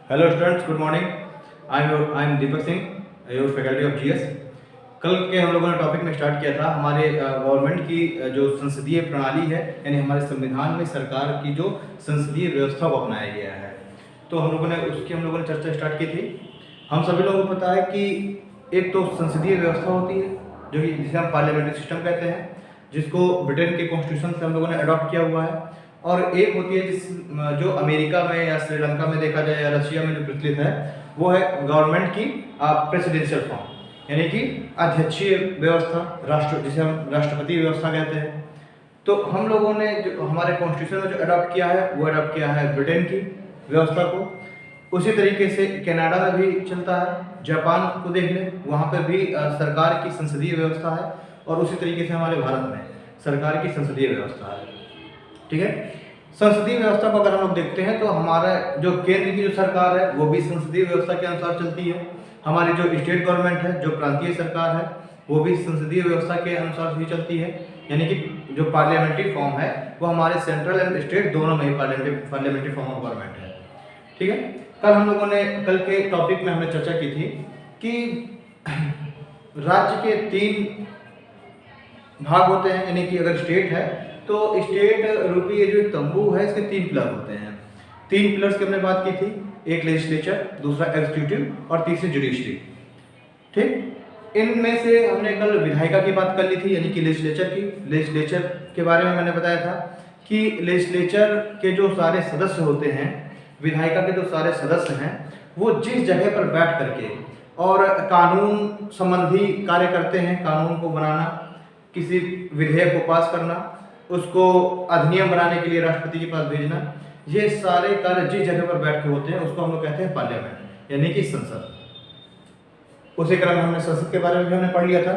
Hello students, good morning. I am Deepak Singh, your faculty of GS. कल के हम लोगों ने टॉपिक में स्टार्ट किया था हमारे गवर्नमेंट की जो संसदीय प्रणाली है, यानी हमारे संविधान में सरकार की जो संसदीय व्यवस्था को अपनाया गया है। तो हम लोगों ने चर्चा स्टार्ट की थी। हम सभी लोगों को पता है कि एक तो संसदीय व्यवस्था होती है जो कि जिसे हम पार्लियामेंट्री सिस्टम कहते हैं, जिसको ब्रिटेन के कॉन्स्टिट्यूशन से हम लोगों ने अडॉप्ट किया हुआ है। और एक होती है जो अमेरिका में या श्रीलंका में देखा जाए या रशिया में जो प्रचलित है, वो है गवर्नमेंट की प्रेसिडेंशियल फॉर्म, यानी कि अध्यक्षीय व्यवस्था, जिसे हम राष्ट्रपति व्यवस्था कहते हैं। तो हम लोगों ने जो हमारे कॉन्स्टिट्यूशन में जो अडॉप्ट किया है, वो अडॉप्ट किया है ब्रिटेन की व्यवस्था को। उसी तरीके से कनाडा में भी चलता है। जापान को देख लें, वहाँ पर भी सरकार की संसदीय व्यवस्था है। और उसी तरीके से हमारे भारत में सरकार की संसदीय व्यवस्था है। ठीक है। संसदीय व्यवस्था को अगर हम लोग देखते हैं तो हमारा जो केंद्र की जो सरकार है वो भी संसदीय व्यवस्था के अनुसार चलती है। हमारी जो स्टेट गवर्नमेंट है, जो प्रांतीय सरकार है, वो भी संसदीय व्यवस्था के अनुसार ही चलती है। यानी कि जो पार्लियामेंट्री फॉर्म है वो हमारे सेंट्रल एंड स्टेट दोनों में ही पार्लियामेंट्री फॉर्म ऑफ गवर्नमेंट है। ठीक है। कल के टॉपिक में हमने चर्चा की थी कि राज्य के 3 भाग होते हैं। यानी कि अगर स्टेट है तो स्टेट रूपी ये जो तंबू है, इसके 3 पिलर होते हैं। 3 पिलर्स की हमने बात की थी, एक लेजिस्लेचर, दूसरा एग्जीक्यूटिव और तीसरी जुडिशरी। ठीक। इनमें से हमने कल विधायिका की बात कर ली थी, यानी कि लेजिस्लेचर के बारे में मैंने बताया था कि लेजिस्लेचर के जो सारे सदस्य होते हैं, विधायिका के जो सारे सदस्य हैं, वो जिस जगह पर बैठ करके और कानून संबंधी कार्य करते हैं, कानून को बनाना, किसी विधेयक को पास करना, उसको अधिनियम बनाने के लिए राष्ट्रपति के पास भेजना, ये सारे कार्य जिस जगह पर बैठ के होते हैं उसको हम लोग कहते हैं पार्लियामेंट, यानी कि संसद। उसी क्रम में हमने संसद के बारे में भी हमने पढ़ लिया था।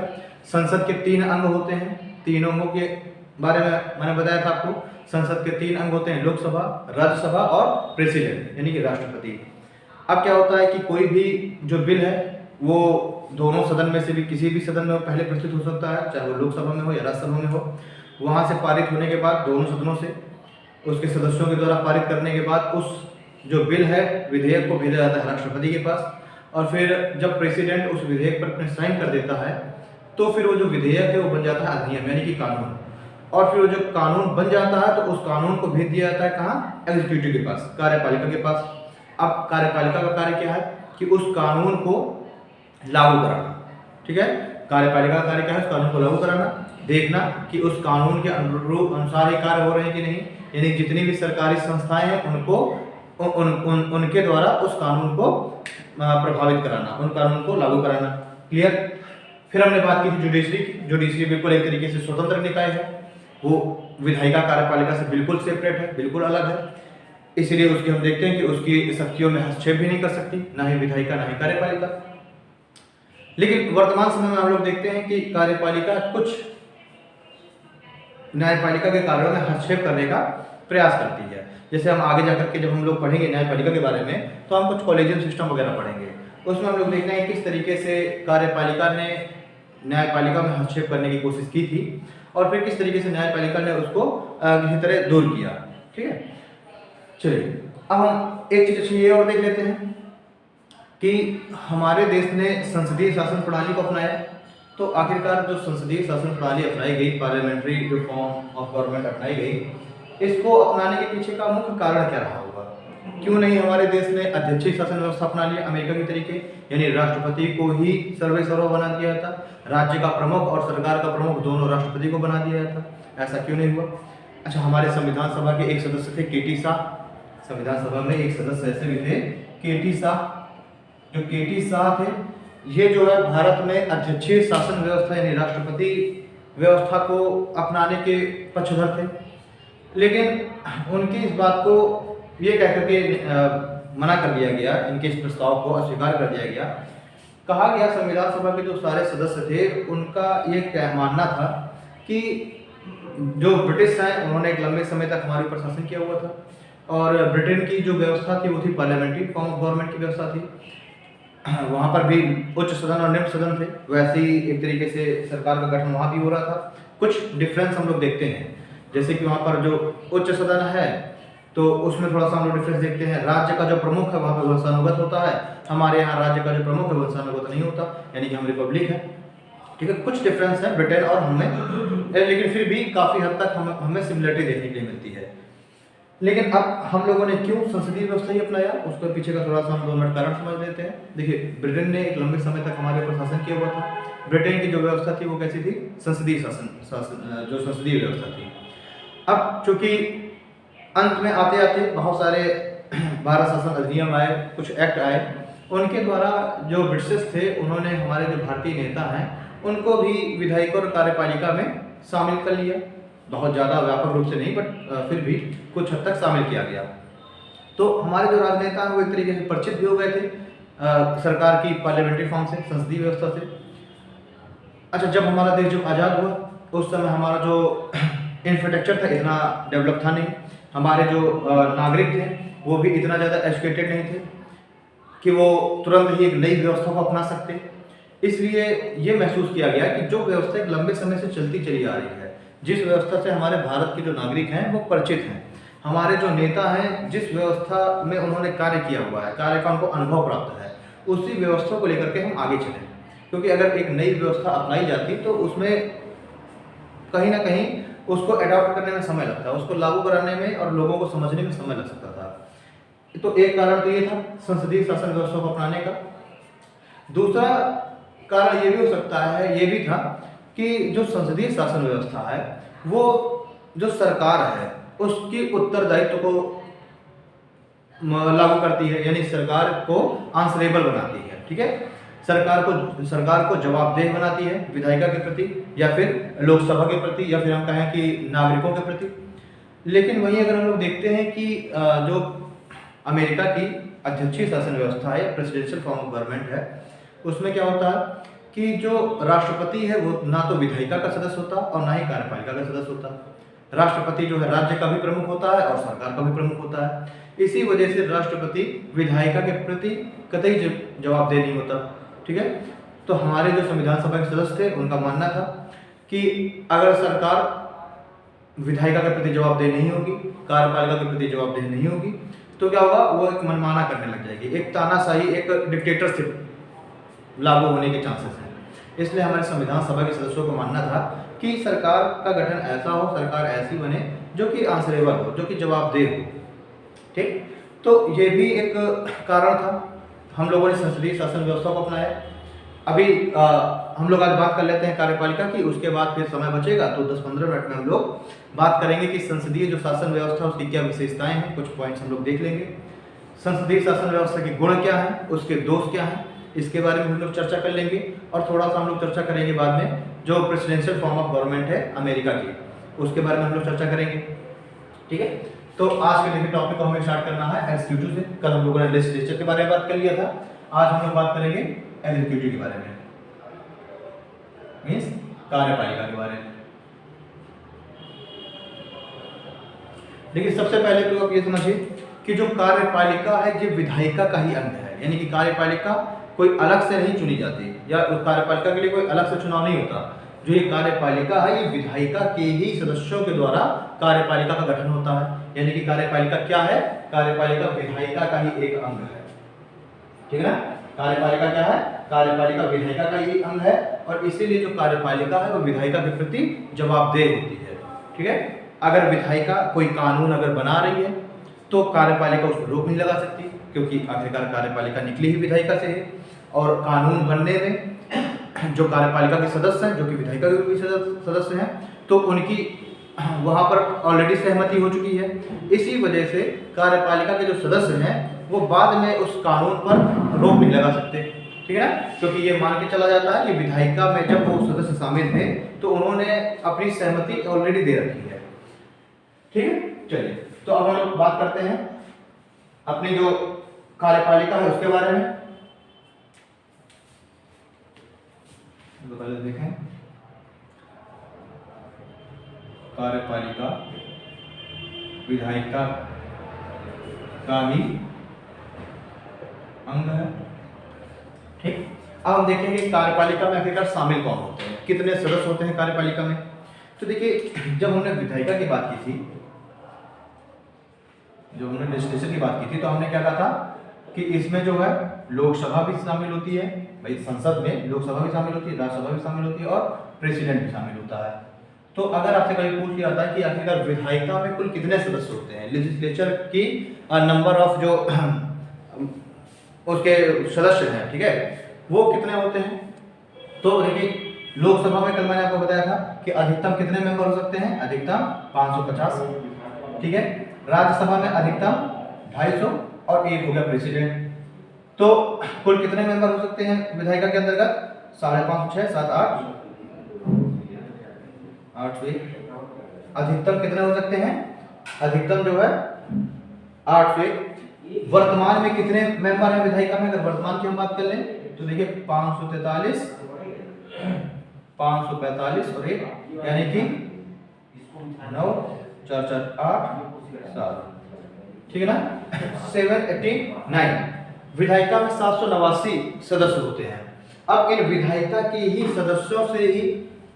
संसद के 3 अंग होते हैं। 3 अंगों के बारे में मैंने बताया था आपको। संसद के 3 अंग होते हैं, लोकसभा, राज्यसभा और प्रेसिडेंट, यानी कि राष्ट्रपति। अब क्या होता है कि कोई भी जो बिल है वो दोनों सदन में से भी किसी भी सदन में वो पहले प्रस्तुत हो सकता है, चाहे वो लोकसभा में हो या राज्यसभा में हो। वहाँ से पारित होने के बाद दोनों सदनों से उसके सदस्यों के द्वारा पारित करने के बाद उस जो बिल है, विधेयक को भेजा जाता है राष्ट्रपति के पास। और फिर जब प्रेसिडेंट उस विधेयक पर अपने साइन कर देता है तो फिर वो जो विधेयक है वो बन जाता है अधिनियम, यानी कि कानून। और फिर वो जो कानून बन जाता है तो उस कानून को भेज दिया जाता है कहाँ? एग्जीक्यूटिव के पास, कार्यपालिका के पास। अब कार्यपालिका का कार्य क्या है कि उस कानून को लागू कराना। ठीक है। कार्यपालिका का कार्य क्या है? उस कानून को लागू कराना, देखना कि उस कानून के अनुसार ही कार्य हो रहे हैं कि नहीं, यानी जितनी भी सरकारी संस्थाएं हैं उनको उनके द्वारा उस कानून को प्रभावित कराना, उन कानून को लागू कराना। क्लियर। फिर हमने बात की थी जुडिशरी की। जुडिशरी बिल्कुल एक तरीके से स्वतंत्र निकाय है, वो विधायिका कार्यपालिका से बिल्कुल सेपरेट है, बिल्कुल अलग है। इसलिए उसकी हम देखते हैं कि उसकी शक्तियों में हस्तक्षेप भी नहीं कर सकती, ना ही विधायिका ना ही कार्यपालिका। लेकिन वर्तमान समय में हम लोग देखते हैं कि कार्यपालिका कुछ न्यायपालिका के कार्यों में हस्तक्षेप करने का प्रयास करती है। जैसे हम आगे जाकर के जब हम लोग पढ़ेंगे न्यायपालिका के बारे में, तो हम कुछ कॉलेजियम सिस्टम वगैरह पढ़ेंगे। उसमें हम लोग देखते हैं किस तरीके से कार्यपालिका ने न्यायपालिका में हस्तक्षेप करने की कोशिश की थी और फिर किस तरीके से न्यायपालिका ने उसको किसी तरह दूर किया। ठीक है। चलिए, अब हम एक चीज ये और देख लेते हैं कि हमारे देश ने संसदीय शासन प्रणाली को अपनाया। तो आखिरकार जो संसदीय शासन प्रणाली अपनाई गई, पार्लियामेंट्री जो फॉर्म ऑफ गवर्नमेंट अपनाई गई, इसको अपनाने के पीछे का मुख्य कारण क्या रहा होगा? क्यों नहीं हमारे देश ने अध्यक्षीय शासन व्यवस्था अपना लिया अमेरिका के तरीके, यानी राष्ट्रपति को ही सर्वे सर्वा बना दिया था, राज्य का प्रमुख और सरकार का प्रमुख दोनों राष्ट्रपति को बना दिया था? ऐसा क्यों नहीं हुआ? अच्छा, हमारे संविधान सभा के एक सदस्य थे केटी शाह। संविधान सभा में एक सदस्य ऐसे भी थे केटी शाह। जो केटी शाह थे, ये जो है भारत में अध्यक्षीय शासन व्यवस्था यानी राष्ट्रपति व्यवस्था को अपनाने के पक्षधर थे। लेकिन उनकी इस बात को ये कह करके मना कर दिया गया, इनके इस प्रस्ताव को अस्वीकार कर दिया गया। कहा गया संविधान सभा के जो सारे सदस्य थे उनका ये मानना था कि जो ब्रिटिश हैं उन्होंने एक लंबे समय तक हमारे ऊपर शासन किया हुआ था और ब्रिटेन की जो व्यवस्था थी वो थी पार्लियामेंट्री फॉर्म ऑफ गवर्नमेंट की व्यवस्था थी। वहाँ पर भी उच्च सदन और निम्न सदन थे, वैसे ही एक तरीके से सरकार का गठन वहाँ भी हो रहा था। कुछ डिफरेंस हम लोग देखते हैं, जैसे कि वहाँ पर जो उच्च सदन है तो उसमें थोड़ा सा हम लोग डिफरेंस देखते हैं। राज्य का जो प्रमुख है वहाँ पे वंशानुगत होता है, हमारे यहाँ राज्य का जो प्रमुख है वंशानुगत नहीं होता, यानी कि हम रिपब्लिक है। ठीक है, कुछ डिफरेंस है ब्रिटेन और हमें, लेकिन फिर भी काफ़ी हद तक हमें सिमिलरिटी देखने के लिए मिलती है। लेकिन अब हम लोगों ने क्यों संसदीय व्यवस्था ही अपनाया, उसके पीछे का थोड़ा सा हम 2 मिनट कारण समझ लेते हैं। देखिए, ब्रिटेन ने एक लंबे समय तक हमारे ऊपर शासन किया हुआ था। ब्रिटेन की जो व्यवस्था थी वो कैसी थी, संसदीय शासन जो संसदीय व्यवस्था थी। अब चूंकि अंत में आते आते बहुत सारे भारत शासन अधिनियम आए, कुछ एक्ट आए, उनके द्वारा जो ब्रिटिश थे उन्होंने हमारे जो भारतीय नेता हैं उनको भी विधायिका और कार्यपालिका में शामिल कर लिया। बहुत ज़्यादा व्यापक रूप से नहीं, बट फिर भी कुछ हद तक शामिल किया गया। तो हमारे जो राजनेता हैं वो एक तरीके से परिचित भी हो गए थे सरकार की पार्लियामेंट्री फॉर्म से, संसदीय व्यवस्था से। अच्छा, जब हमारा देश जब आज़ाद हुआ उस समय हमारा जो इंफ्रास्ट्रक्चर था इतना डेवलप था नहीं, हमारे जो नागरिक थे वो भी इतना ज़्यादा एजुकेटेड नहीं थे कि वो तुरंत ही एक नई व्यवस्था को अपना सकते। इसलिए ये महसूस किया गया कि जो व्यवस्था एक लंबे समय से चलती चली आ रही है, जिस व्यवस्था से हमारे भारत के जो नागरिक हैं वो परिचित हैं, हमारे जो नेता हैं जिस व्यवस्था में उन्होंने कार्य किया हुआ है, कार्य का उनको अनुभव प्राप्त है, उसी व्यवस्था को लेकर के हम आगे चलें। क्योंकि अगर एक नई व्यवस्था अपनाई जाती तो उसमें कहीं ना कहीं उसको अडॉप्ट करने में समय लगता है, उसको लागू कराने में और लोगों को समझने में समय लग सकता था। तो एक कारण तो ये था संसदीय शासन व्यवस्था को अपनाने का। दूसरा कारण ये भी हो सकता है, ये भी था कि जो संसदीय शासन व्यवस्था है वो जो सरकार है उसकी उत्तरदायित्व को लागू करती है, यानी सरकार को आंसरेबल बनाती है। ठीक है, सरकार को जवाबदेह बनाती है विधायिका के प्रति या फिर लोकसभा के प्रति या फिर हम कहें कि नागरिकों के प्रति। लेकिन वहीं अगर हम लोग देखते हैं कि जो अमेरिका की अध्यक्षीय शासन व्यवस्था है, प्रेसिडेंशियल फॉर्म ऑफ गवर्नमेंट है, उसमें क्या होता है कि जो राष्ट्रपति है वो ना तो विधायिका का सदस्य होता और ना ही कार्यपालिका का सदस्य होता। राष्ट्रपति जो है राज्य का भी प्रमुख होता है और सरकार का भी प्रमुख होता है। इसी वजह से राष्ट्रपति विधायिका के प्रति कतई जवाबदेह नहीं होता। ठीक है, तो हमारे जो संविधान सभा के सदस्य थे उनका मानना था कि अगर सरकार विधायिका के प्रति जवाबदेह नहीं होगी, कार्यपालिका के प्रति जवाबदेह नहीं होगी, तो क्या होगा, वो एक मनमाना करने लग जाएगी, एक तानाशाही, एक डिक्टेटरशिप लागू होने के चांसेस हैं। इसलिए हमारे संविधान सभा के सदस्यों को मानना था कि सरकार का गठन ऐसा हो, सरकार ऐसी बने जो कि आंसरेबल हो, जो कि जवाबदेह हो। ठीक, तो ये भी एक कारण था, हम लोगों ने संसदीय शासन व्यवस्था को अपनाया। अभी हम लोग आज बात कर लेते हैं कार्यपालिका की, उसके बाद फिर समय बचेगा तो 10-15 मिनट में हम लोग बात करेंगे कि संसदीय जो शासन व्यवस्था उसकी क्या विशेषताएं हैं, कुछ पॉइंट्स हम लोग देख लेंगे। संसदीय शासन व्यवस्था के गुण क्या हैं, उसके दोष क्या हैं, इसके बारे में हम लोग चर्चा कर लेंगे। और थोड़ा सा हम लोग चर्चा करेंगे बाद में जो प्रेसिडेंशियल फॉर्म ऑफ गवर्नमेंट है अमेरिका की, उसके बारे में हम लोग चर्चा करेंगे। ठीक है, तो आज के देखिए टॉपिक को हमें स्टार्ट करना है एग्जीक्यूटिव से। कल हम लोगों ने लेजिस्लेचर के बारे में बात कर लिया था, आज हम लोग बात करेंगे एग्जीक्यूटिव के बारे में, मींस कार्यपालिका के बारे में। देखिए, सबसे पहले तो आप ये समझिए कि जो कार्यपालिका है ये विधायिका का ही अंग है, यानी कि कार्यपालिका कोई अलग से नहीं चुनी जाती या उस कार्यपालिका के लिए कोई अलग से चुनाव नहीं होता। जो ये कार्यपालिका है ये विधायिका के ही सदस्यों के द्वारा कार्यपालिका का गठन होता है, यानी कि कार्यपालिका क्या है, कार्यपालिका विधायिका का ही एक अंग है। ठीक है ना, कार्यपालिका क्या है, कार्यपालिका विधायिका का ही अंग है और इसीलिए जो कार्यपालिका है वो विधायिका के प्रति जवाबदेह होती है। ठीक है, अगर विधायिका कोई कानून अगर बना रही है तो कार्यपालिका उसको रोक नहीं लगा सकती, क्योंकि आखिरकार कार्यपालिका निकली ही विधायिका से है। और कानून बनने में जो कार्यपालिका के सदस्य हैं, जो कि विधायिका के भी सदस्य हैं, तो उनकी वहाँ पर ऑलरेडी सहमति हो चुकी है। इसी वजह से कार्यपालिका के जो सदस्य हैं वो बाद में उस कानून पर रोक नहीं लगा सकते। ठीक है ना, क्योंकि ये मान के चला जाता है कि विधायिका में जब वो सदस्य शामिल थे तो उन्होंने अपनी सहमति ऑलरेडी दे रखी है। ठीक है, चलिए तो अब हम लोग बात करते हैं अपनी जो कार्यपालिका है उसके बारे में। तो पहले देखें कार्यपालिका विधायिका का ही अंग है। ठीक, अब हम देखेंगे कार्यपालिका में आखिरकार शामिल कौन होते हैं, कितने सदस्य होते हैं कार्यपालिका में। तो देखिए, जब हमने विधायिका की बात की थी जो हमने लेजिस्लेचर की बात की थी, तो हमने क्या कहा था कि इसमें जो है लोकसभा भी शामिल होती है, भाई संसद में लोकसभा भी शामिल होती है, राज्यसभा भी शामिल होती है और प्रेसिडेंट भी शामिल होता है। तो अगर आपसे कभी पूछ लिया जाता है कि आखिरकार विधायिका में कुल कितने सदस्य होते हैं, लेजिस्लेचर की नंबर ऑफ जो उसके सदस्य हैं, ठीक है, वो कितने होते हैं, तो देखिए लोकसभा में कल मैंने आपको बताया था कि अधिकतम कितने मेंबर हो सकते हैं, अधिकतम 550, ठीक है। राज्यसभा में अधिकतम 250 और एक हो गया प्रेसिडेंट। तो कुल कितने मेंबर हो सकते हैं विधायिका के अंतर्गत, 5.5 6 7 8 8 से अधिकतम कितने हो सकते हैं, अधिकतम जो है 8 से। वर्तमान में कितने मेंबर हैं विधायिका में, अगर वर्तमान की हम बात कर लें तो देखिए 543 545 और 1 यानी कि 9 4 4 8 7, ठीक है ना, 789। विधायिका में 789 सदस्य होते हैं। अब इन विधायिका के ही सदस्यों से ही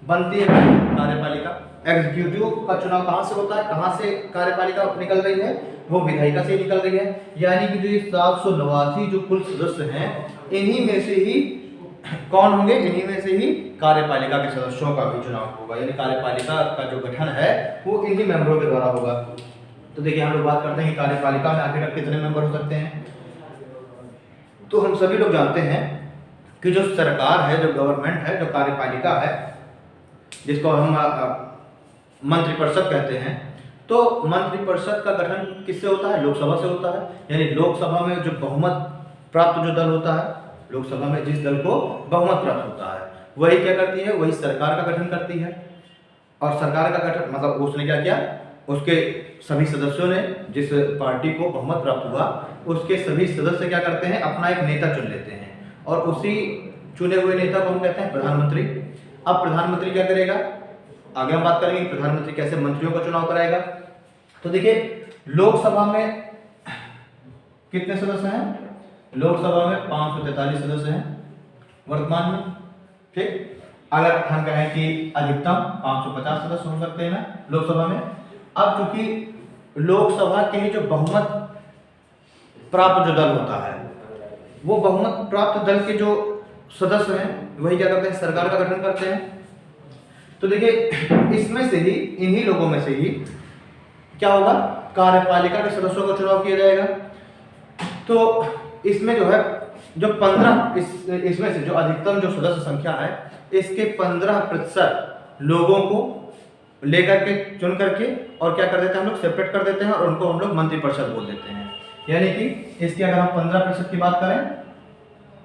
बनती है कार्यपालिका। एग्जीक्यूटिव का चुनाव कहां से होता है, कहां से कार्यपालिका निकल रही है, वो विधायिका से निकल रही है। यानी कि जो ये 789 जो कुल सदस्य हैं, इन्हीं में से ही कौन होंगे, इन्हीं में से ही कार्यपालिका के सदस्यों का भी चुनाव होगा। यानी कार्यपालिका का जो गठन है वो इन्हीं मेंबरों के द्वारा होगा। तो देखिए हम लोग बात करते हैं कि कार्यपालिका में आखिर कितने मेंबर हो सकते हैं। तो हम सभी लोग जानते हैं कि जो सरकार है, जो गवर्नमेंट है, जो कार्यपालिका है, जिसको हम मंत्रिपरिषद कहते हैं, तो मंत्रिपरिषद का गठन किससे होता है, लोकसभा से होता है। यानी लोकसभा में जो बहुमत प्राप्त जो दल होता है, लोकसभा में जिस दल को बहुमत प्राप्त होता है, वही क्या करती है, वही सरकार का गठन करती है। और सरकार का गठन मतलब उसने क्या किया, उसके सभी सदस्यों ने, जिस पार्टी को बहुमत प्राप्त हुआ, उसके सभी सदस्य क्या करते हैं, अपना एक नेता चुन लेते हैं और उसी चुने हुए नेता को हम कहते हैं प्रधानमंत्री। अब प्रधानमंत्री क्या करेगा, आगे हम बात करेंगे प्रधानमंत्री कैसे मंत्रियों का चुनाव कराएगा। तो देखिए लोकसभा में कितने सदस्य हैं, लोकसभा में 543 सदस्य हैं वर्तमान में, ठीक। अगर हम कहें कि अधिकतम 550 सदस्य हो सकते हैं ना लोकसभा में। अब चूंकि लोकसभा के ही जो बहुमत प्राप्त जो दल होता है, वो बहुमत प्राप्त दल के जो सदस्य हैं वही क्या करते हैं, सरकार का गठन करते हैं। तो देखिए इसमें से ही, इन्हीं लोगों में से ही क्या होगा, कार्यपालिका के सदस्यों का चुनाव किया जाएगा। तो इसमें जो है जो 15 इसमें से जो अधिकतम जो सदस्य संख्या है, इसके 15% लोगों को लेकर के चुन करके और क्या कर देते हैं, हम लोग सेपरेट कर देते हैं और उनको हम लोग मंत्रिपरिषद बोल देते हैं। यानी कि इसकी अगर हम 15% की बात करें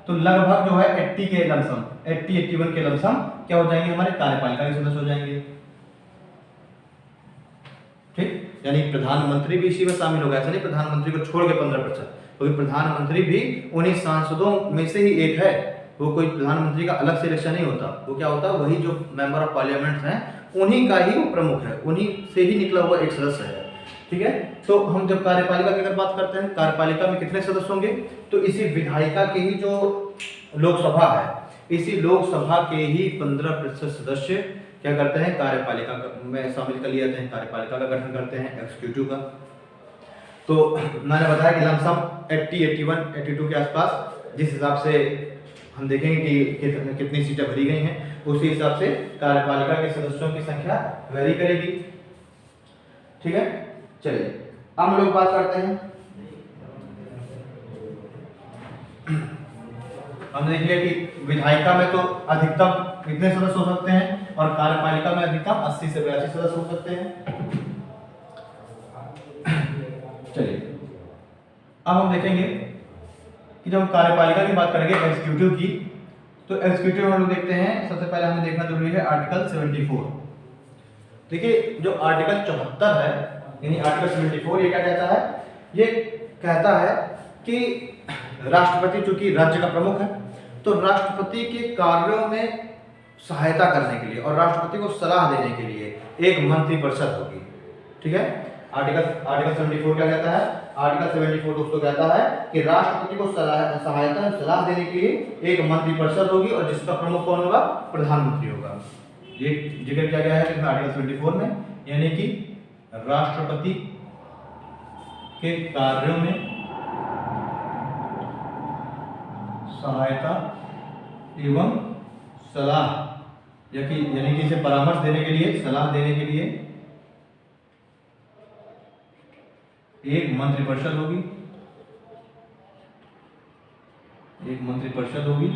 तो लगभग जो है 80 के लमसम 81 के लमसम क्या हो जाएंगे, हमारे कार्यपालिका के सदस्य हो जाएंगे, ठीक। यानी प्रधानमंत्री भी इसी में शामिल होगा। ऐसा नहीं प्रधानमंत्री को छोड़ के 15%, क्योंकि प्रधानमंत्री भी उन्हीं सांसदों में से ही एक है। वो कोई प्रधानमंत्री का अलग से इलेक्शन नहीं होता, वो क्या होता है, वही जो मेंबर ऑफ पार्लियामेंट हैं उन्हीं का ही वो प्रमुख है, उन्हीं से ही निकला हुआ एक सदस्य है, ठीक है। तो हम जब कार्यपालिका की अगर बात करते हैं, कार्यपालिका में कितने सदस्य होंगे, तो इसी विधायिका के ही जो लोकसभा है, इसी लोकसभा के ही 15% सदस्य क्या करते हैं, कार्यपालिका में शामिल कर लिए जाते हैं, कार्यपालिका का गठन करते हैं, एग्जीक्यूटिव का। तो मैंने बताया कि लमसम 80 81 82 के आसपास, जिस हिसाब से हम देखेंगे कि कितनी सीटें भरी गई हैं, उसी हिसाब से कार्यपालिका के सदस्यों की संख्या वेरी करेगी, ठीक है। चलिए अब हम लोग बात करते हैं, हम देख लिया कि विधायिका में तो अधिकतम कितने सदस्य हो सकते हैं और कार्यपालिका में अधिकतम 80 से 82 सदस्य हो सकते हैं। चलिए अब हम देखेंगे कि जब हम कार्यपालिका की बात करेंगे एग्जीक्यूटिव की, तो एग्जीक्यूटिव हम लोग देखते हैं, सबसे पहले हमें देखना जरूरी है आर्टिकल 74। देखिए जो आर्टिकल 74 है, यानी आर्टिकल 74 ये क्या कहता है, ये कहता है कि राष्ट्रपति चूंकि राज्य का प्रमुख है, तो राष्ट्रपति के कार्यों में सहायता करने के लिए और राष्ट्रपति को सलाह देने के लिए एक मंत्रिपरिषद होगी, ठीक है। आर्टिकल 74 क्या कहता है, आर्टिकल 74 दोस्तों कहता है कि राष्ट्रपति को सलाह देने के लिए एक मंत्रिपरिषद होगी और जिसका प्रमुख कौन होगा, प्रधानमंत्री होगा। ये जिक्र किया गया है आर्टिकल 74 में, यानी कि राष्ट्रपति के कार्यों में सहायता एवं सलाह यानी कि इसे परामर्श देने के लिए, सलाह देने के लिए एक मंत्रिपरिषद होगी, एक मंत्रिपरिषद होगी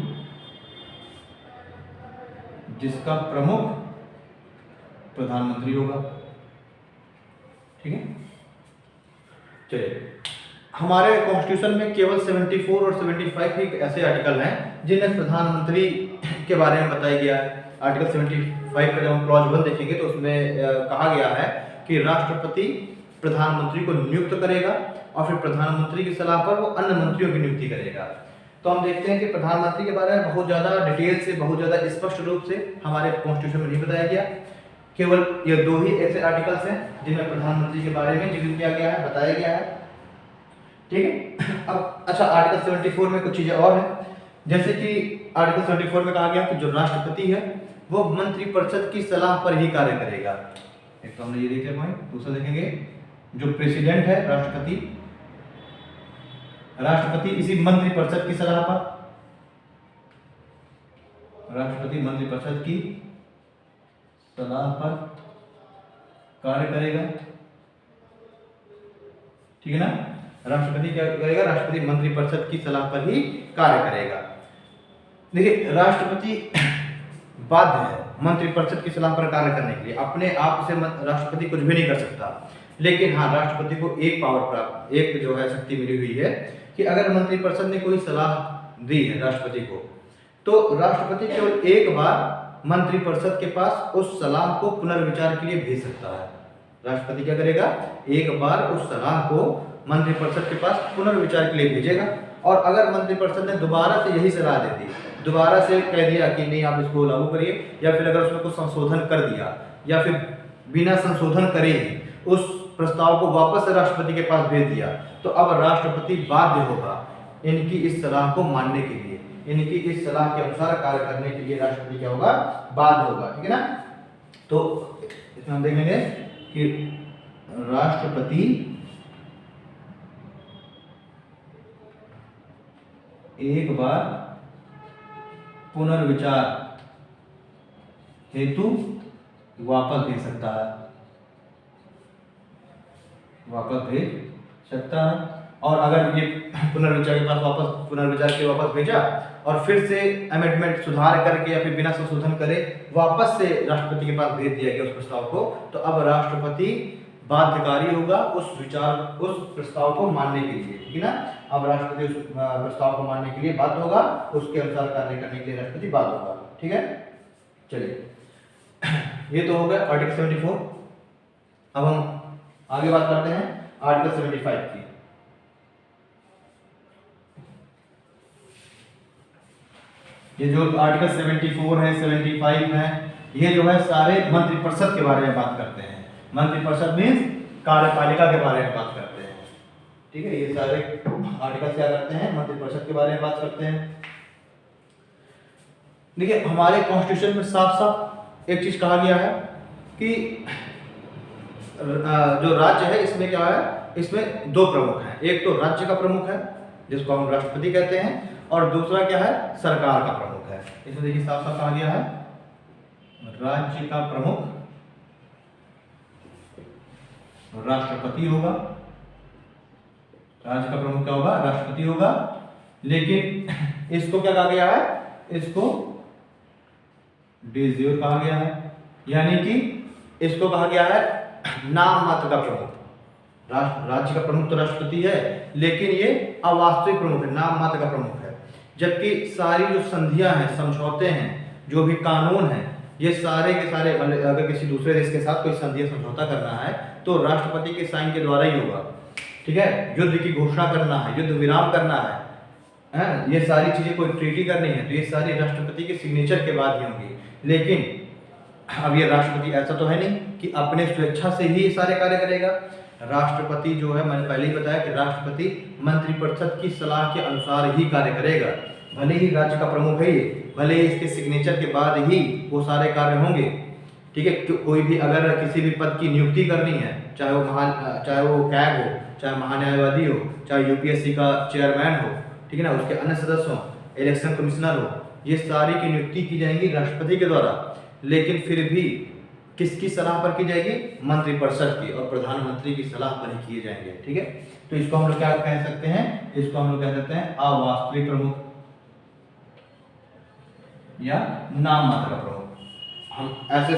जिसका प्रमुख प्रधानमंत्री होगा। ठीक है, चलिए हमारे कॉन्स्टिट्यूशन में केवल 74 और 75 ही ऐसे आर्टिकल हैं जिनमें प्रधानमंत्री के बारे में बताया गया है। आर्टिकल 75 का जब हम क्लॉज 1 देखेंगे तो उसमें कहा गया है कि राष्ट्रपति प्रधानमंत्री को नियुक्त करेगा और फिर प्रधानमंत्री की सलाह पर वो अन्य मंत्रियों की नियुक्ति करेगा। तो हम देखते हैं कि प्रधानमंत्री के बारे में बहुत ज़्यादा डिटेल से, बहुत ज़्यादा स्पष्ट रूप से हमारे कॉन्स्टिट्यूशन में नहीं बताया गया। केवल ये 2 ही ऐसे आर्टिकल्स हैं जिनमें प्रधानमंत्री के बारे में जिक्र किया गया है, बताया गया है। ठीक है, अब अच्छा आर्टिकल 74 में कुछ चीज़ें और हैं, जैसे कि आर्टिकल 74 में कहा गया कि जो राष्ट्रपति है वो मंत्रिपरिषद की सलाह पर ही कार्य करेगा। एक तो हमने ये देख लिया पॉइंट। दूसरा देखेंगे जो प्रेसिडेंट है राष्ट्रपति इसी मंत्रिपरिषद की सलाह पर, राष्ट्रपति मंत्रिपरिषद की सलाह पर कार्य करेगा। ठीक है ना, राष्ट्रपति क्या करेगा? राष्ट्रपति मंत्रिपरिषद की सलाह पर ही कार्य करेगा। देखिए राष्ट्रपति बाध्य है मंत्रिपरिषद की सलाह पर कार्य करने के लिए, अपने आप से राष्ट्रपति कुछ भी नहीं कर सकता। लेकिन हाँ, राष्ट्रपति को एक पावर प्राप्त, एक जो है शक्ति मिली हुई है कि अगर मंत्रिपरिषद ने कोई सलाह दी है राष्ट्रपति को, तो राष्ट्रपति केवल एक बार मंत्रिपरिषद के पास उस सलाह को पुनर्विचार के लिए भेज सकता है। राष्ट्रपति क्या करेगा? एक बार उस सलाह को मंत्रिपरिषद के पास पुनर्विचार के लिए भेजेगा, और अगर मंत्रिपरिषद ने दोबारा से यही सलाह दे दी, दोबारा से कह दिया कि नहीं आप इसको लागू करिए, या फिर अगर उसमें कुछ संशोधन कर दिया, या फिर बिना संशोधन करे ही उस प्रस्ताव को वापस से राष्ट्रपति के पास भेज दिया, तो अब राष्ट्रपति बाध्य होगा इनकी इस सलाह को मानने के लिए, इनकी इस सलाह के अनुसार कार्य करने के लिए राष्ट्रपति क्या होगा? बाध्य होगा। ठीक है ना, तो इसमें हम देखेंगे कि राष्ट्रपति एक बार पुनर्विचार हेतु वापस भेज सकता है, वापस भेज सकता है। और अगर ये पुनर्विचार के पास वापस पुनर्विचार के वापस भेजा और फिर से अमेंडमेंट सुधार करके या फिर बिना संशोधन करे वापस से राष्ट्रपति के पास भेज दिया गया उस प्रस्ताव को, तो अब राष्ट्रपति बाध्यकारी होगा उस प्रस्ताव को मानने के लिए। ठीक है ना, अब राष्ट्रपति उस प्रस्ताव को मानने के लिए बाध्य होगा, उसके अनुसार कार्य करने के लिए राष्ट्रपति बाध्य होगा। ठीक है, चलिए ये तो हो गया आर्टिकल 74। अब हम आगे बात करते हैं आर्टिकल 75 की। ये जो आर्टिकल 74 है, 75 है, ये जो है सारे मंत्रिपरिषद के बारे में बात करते हैं। मंत्रिपरिषद मीन्स कार्यपालिका के बारे में बात करते हैं। ठीक है, ये सारे आर्टिकल क्या करते हैं? मंत्रिपरिषद के बारे में बात करते हैं। देखिए हमारे कॉन्स्टिट्यूशन में साफ साफ एक चीज कहा गया है कि जो राज्य है इसमें क्या है? इसमें 2 प्रमुख हैं। एक तो राज्य का प्रमुख है जिसको हम राष्ट्रपति कहते हैं, और दूसरा क्या है? सरकार का प्रमुख है। इसमें देखिए साफ साफ कहा गया है राज्य का प्रमुख राष्ट्रपति होगा। राज्य का प्रमुख क्या होगा? राष्ट्रपति होगा। लेकिन इसको क्या कहा गया है? इसको डे ज्यूर कहा गया है, यानी कि इसको कहा गया है नाम मात्र का प्रमुख। राज्य का प्रमुख तो राष्ट्रपति है, लेकिन ये अवास्तविक प्रमुख है, नाम मात्र का प्रमुख है। जबकि सारी जो संधियां हैं, समझौते हैं, जो भी कानून हैं, ये सारे के सारे अगर किसी दूसरे देश के साथ कोई संधि समझौता करना है तो राष्ट्रपति के साइन के द्वारा ही होगा। ठीक है, युद्ध की घोषणा करना है, युद्ध विराम करना है, ये सारी चीजें कोई ट्रीटी करनी है तो ये सारी राष्ट्रपति के सिग्नेचर के बाद ही होंगी। लेकिन अब ये राष्ट्रपति ऐसा तो है नहीं कि अपने स्वेच्छा से ही सारे कार्य करेगा। राष्ट्रपति जो है, मैंने पहले ही बताया कि राष्ट्रपति मंत्रिपरिषद की सलाह के अनुसार ही कार्य करेगा। भले ही राज्य का प्रमुख है ये, भले ही इसके सिग्नेचर के बाद ही वो सारे कार्य होंगे। ठीक है, कोई भी अगर किसी भी पद की नियुक्ति करनी है, चाहे वो कैग हो, चाहे महान्यायवादी हो, चाहे यूपीएससी का चेयरमैन हो, ठीक है ना, उसके अन्य सदस्य हो, इलेक्शन कमिश्नर हो, ये सारी की नियुक्ति की जाएंगी राष्ट्रपति के द्वारा। लेकिन फिर भी किसकी सलाह पर की जाएगी? मंत्रिपरिषद की, और प्रधानमंत्री की सलाह पर ही किए जाएंगे। ठीक है, तो इसको हम लोग क्या कह सकते हैं? इसको हम लोग कह सकते हैं अवास्तविक प्रमुख या नाम मात्र प्रमुख। हम ऐसे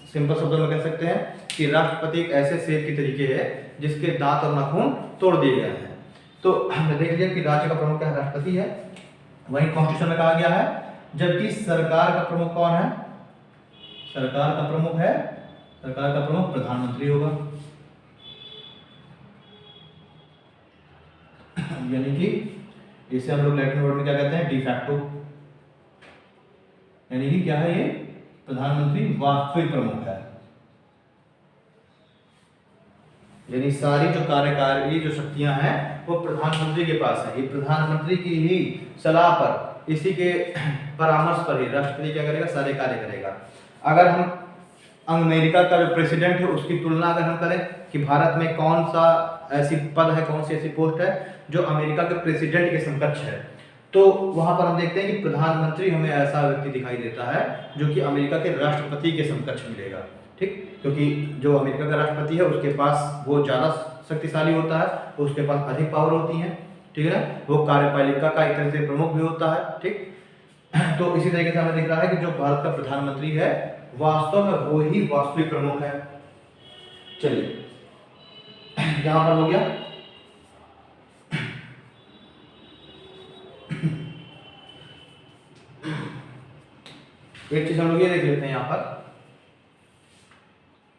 सिंपल शब्दों में कह सकते हैं कि राष्ट्रपति एक ऐसे सेब की तरीके है जिसके दांत और नाखून तोड़ दिए गए हैं। तो हमने देख लिया कि राज्य का प्रमुख क्या राष्ट्रपति है, वहीं कॉन्स्टिट्यूशन में कहा गया है। जबकि सरकार का प्रमुख कौन है? सरकार का प्रमुख है, सरकार का प्रमुख प्रधानमंत्री होगा। यानी कि इसे हम लोग लैटिन वर्ड में क्या कहते हैं? डिफैक्टो। यानी कि क्या है ये? प्रधानमंत्री वास्तविक प्रमुख है। यानी सारी जो कार्यकारी जो शक्तियां हैं वो प्रधानमंत्री के पास है। ये प्रधानमंत्री की ही सलाह पर, इसी के परामर्श पर ही राष्ट्रपति क्या करेगा? सारे कार्य करेगा। अगर हम अमेरिका का जो प्रेसिडेंट है उसकी तुलना अगर हम करें कि भारत में कौन सा ऐसी पद है, कौन सी ऐसी पोस्ट है जो अमेरिका के प्रेसिडेंट के समकक्ष है, तो वहां पर हम देखते हैं कि प्रधानमंत्री हमें ऐसा व्यक्ति दिखाई देता है जो कि अमेरिका के राष्ट्रपति के समकक्ष मिलेगा। ठीक, क्योंकि जो अमेरिका का राष्ट्रपति है उसके पास वो ज़्यादा शक्तिशाली होता है, उसके पास अधिक पावर होती है। ठीक है ना, वो कार्यपालिका का एक तरह से प्रमुख भी होता है। ठीक, तो इसी तरीके से हमें दिख रहा है कि जो भारत का प्रधानमंत्री है वास्तव में वो ही वास्तविक प्रमुख है। चलिए यहां पर हो गया। एक चीज हम लोग ये देख लेते हैं यहां पर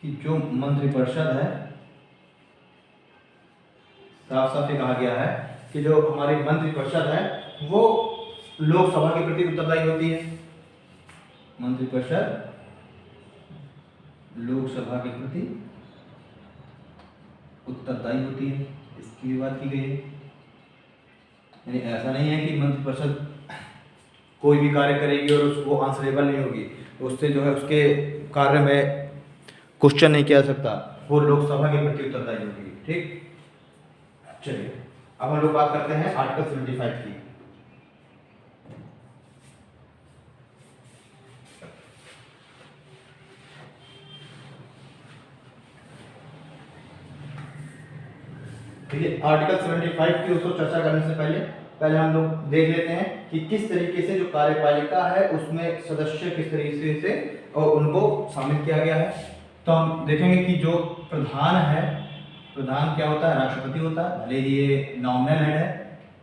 कि जो मंत्रिपरिषद है, साफ साफ ये कहा गया है कि जो हमारी मंत्रिपरिषद है वो लोकसभा के प्रति उत्तरदायी होती है। मंत्रिपरिषद लोकसभा के प्रति उत्तरदायी होती है, इसकी बात की गई है। यानी ऐसा नहीं है कि मंत्रिपरिषद कोई भी कार्य करेगी और वो आंसरेबल नहीं होगी, उससे जो है उसके कार्य में क्वेश्चन नहीं किया जा सकता, वो लोकसभा के प्रति उत्तरदायी होगी। ठीक, चलिए अब हम लोग बात करते हैं आर्टिकल 75 की। ठीक है, आर्टिकल 75 की उसको चर्चा करने से पहले हम लोग देख लेते हैं कि किस तरीके से जो कार्यपालिका है उसमें सदस्य किस तरीके से और उनको शामिल किया गया है। तो हम देखेंगे कि जो प्रधान है, प्रधान क्या होता है? राष्ट्रपति होता है। भले ही ये नॉमिनल हेड है,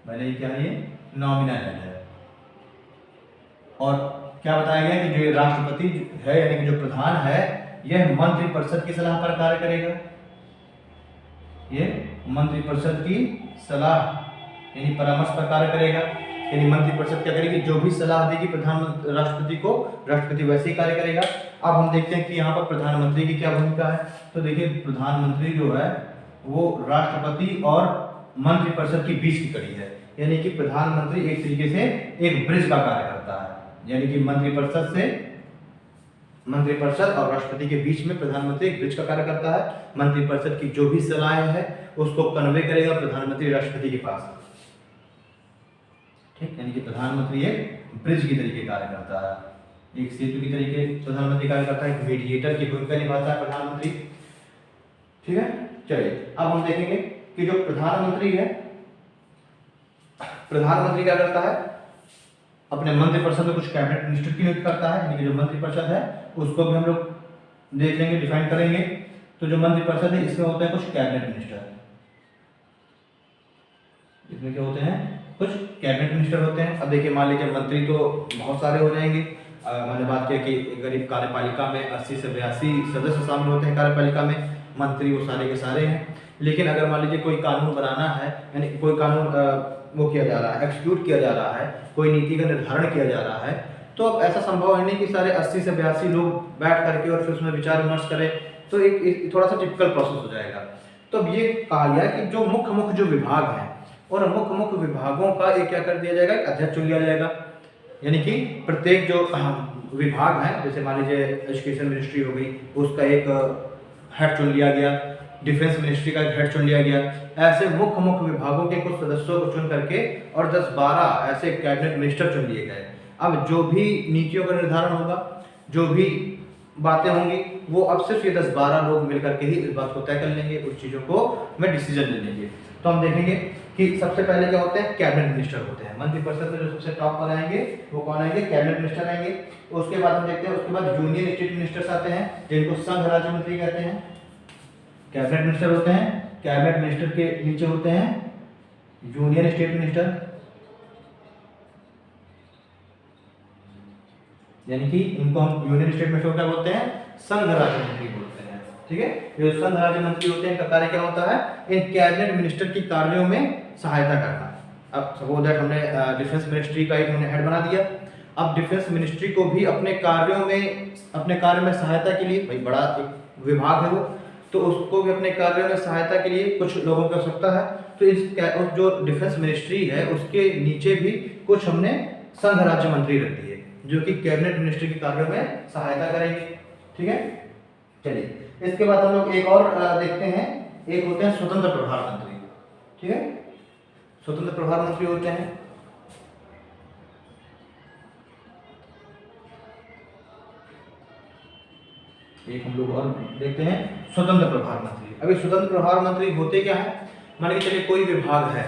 भले ही क्या है ये नॉमिनल हेड है। और क्या बताया गया कि जो राष्ट्रपति है यानी कि जो प्रधान है यह मंत्रिपरिषद की सलाह पर कार्य करेगा। ये मंत्रिपरिषद की सलाह यानी परामर्श पर कार्य करेगा। यानी मंत्रिपरिषद क्या करेगी? जो भी सलाह देगी प्रधानमंत्री राष्ट्रपति को, राष्ट्रपति वैसे ही कार्य करेगा। अब हम देखते हैं कि यहाँ पर प्रधानमंत्री की क्या भूमिका है। तो देखिए प्रधानमंत्री जो है वो राष्ट्रपति और मंत्रिपरिषद के बीच की कड़ी है। यानी कि प्रधानमंत्री एक तरीके से एक ब्रिज का कार्य करता है। यानी कि मंत्रिपरिषद और राष्ट्रपति के बीच में प्रधानमंत्री एक ब्रिज का कार्य करता है। मंत्रिपरिषद की जो भी सलाहें हैं उसको कन्वे करेगा प्रधानमंत्री राष्ट्रपति के पास। ठीक, यानी कि प्रधानमंत्री एक ब्रिज की तरीके कार्य करता है, एक सेतु की तरीके प्रधानमंत्री कार्य करता है, एक मीडिएटर की भूमिका निभाता है प्रधानमंत्री। ठीक है, चलिए अब हम देखेंगे कि जो प्रधानमंत्री है, प्रधानमंत्री क्या करता है? अपने मंत्रिपरिषद में कुछ कैबिनेट मिनिस्टर की नियुक्ति करता है। यानी कि जो मंत्रिपरिषद है उसको भी हम लोग देख लेंगे, डिफाइन करेंगे। तो जो मंत्रिपरिषद है इसमें होते हैं कुछ कैबिनेट मिनिस्टर, इसमें क्या होते हैं? कुछ कैबिनेट मिनिस्टर होते हैं। अब देखिए मान लीजिए मंत्री तो बहुत सारे हो जाएंगे। मैंने बात की कि गरीब कार्यपालिका में 80 से 82 सदस्य शामिल होते हैं कार्यपालिका में, मंत्री वो सारे के सारे हैं। लेकिन अगर मान लीजिए कोई कानून बनाना है, यानी कोई कानून वो किया जा रहा है, एक्सिक्यूट किया जा रहा है, कोई नीति का निर्धारण किया जा रहा है, तो अब ऐसा संभव है नहीं कि सारे 80 से 82 लोग बैठ करके और फिर उसमें विचार विमर्श करें, तो एक थोड़ा सा टिपिकल प्रोसेस हो जाएगा। तो अब ये कहा गया कि जो मुख्य जो विभाग हैं और मुख्य विभागों का एक क्या कर दिया जाएगा? एक अध्यक्ष चुन लिया जाएगा। यानी कि प्रत्येक जो विभाग है, जैसे मान लीजिए एजुकेशन मिनिस्ट्री हो गई, उसका एक हेड चुन लिया गया। डिफेंस मिनिस्ट्री का एक हेड चुन लिया गया। ऐसे मुख्य मुख्य विभागों के कुछ सदस्यों को चुन करके और 10-12 ऐसे कैबिनेट मिनिस्टर चुन लिए गए। अब जो भी नीतियों का निर्धारण होगा, जो भी बातें होंगी, वो अब सिर्फ ये 10-12 लोग मिलकर के ही इस बात को तय कर लेंगे, उस चीज़ों को में डिसीजन ले लेंगे। तो हम देखेंगे कि सबसे पहले क्या होते हैं, कैबिनेट मिनिस्टर होते हैं। मंत्रिपरिषद में जो सबसे टॉप पर आएंगे वो कौन आएंगे, कैबिनेट मिनिस्टर आएंगे। उसके बाद हम देखते हैं, उसके बाद जूनियर स्टेट मिनिस्टर्स आते हैं जिनको संघ राज्य मंत्री कहते हैं। कैबिनेट मिनिस्टर होते हैं, कैबिनेट मिनिस्टर के नीचे होते हैं जूनियर स्टेट मिनिस्टर, यानी कि इनको हम यूनियन स्टेट मिनिस्टर क्या बोलते हैं, संघ राज्य मंत्री बोलते हैं। ठीक है, जो संघ राज्य मंत्री होते हैं इनका कार्य क्या होता है, इन कैबिनेट मिनिस्टर की कार्यों में सहायता करना। अब सपोज दैट हमने डिफेंस मिनिस्ट्री का एक हमने हेड बना दिया। अब डिफेंस मिनिस्ट्री को भी अपने कार्यों में, अपने कार्य में सहायता के लिए, भाई बड़ा एक विभाग है वो, तो उसको भी अपने कार्यों में सहायता के लिए कुछ लोगों की आवश्यकता है। तो इस जो डिफेंस मिनिस्ट्री है उसके नीचे भी कुछ हमने संघ राज्य मंत्री रख दिए जो कि कैबिनेट मिनिस्ट्री के कार्यों में सहायता करेंगे। ठीक है, चलिए इसके बाद हम लोग एक और देखते हैं, एक होते हैं स्वतंत्र प्रभार मंत्री। ठीक है, स्वतंत्र प्रभार मंत्री होते हैं, एक हम लोग और देखते हैं स्वतंत्र प्रभार मंत्री। अभी स्वतंत्र प्रभार मंत्री होते क्या है, मान के चलिए कोई विभाग है,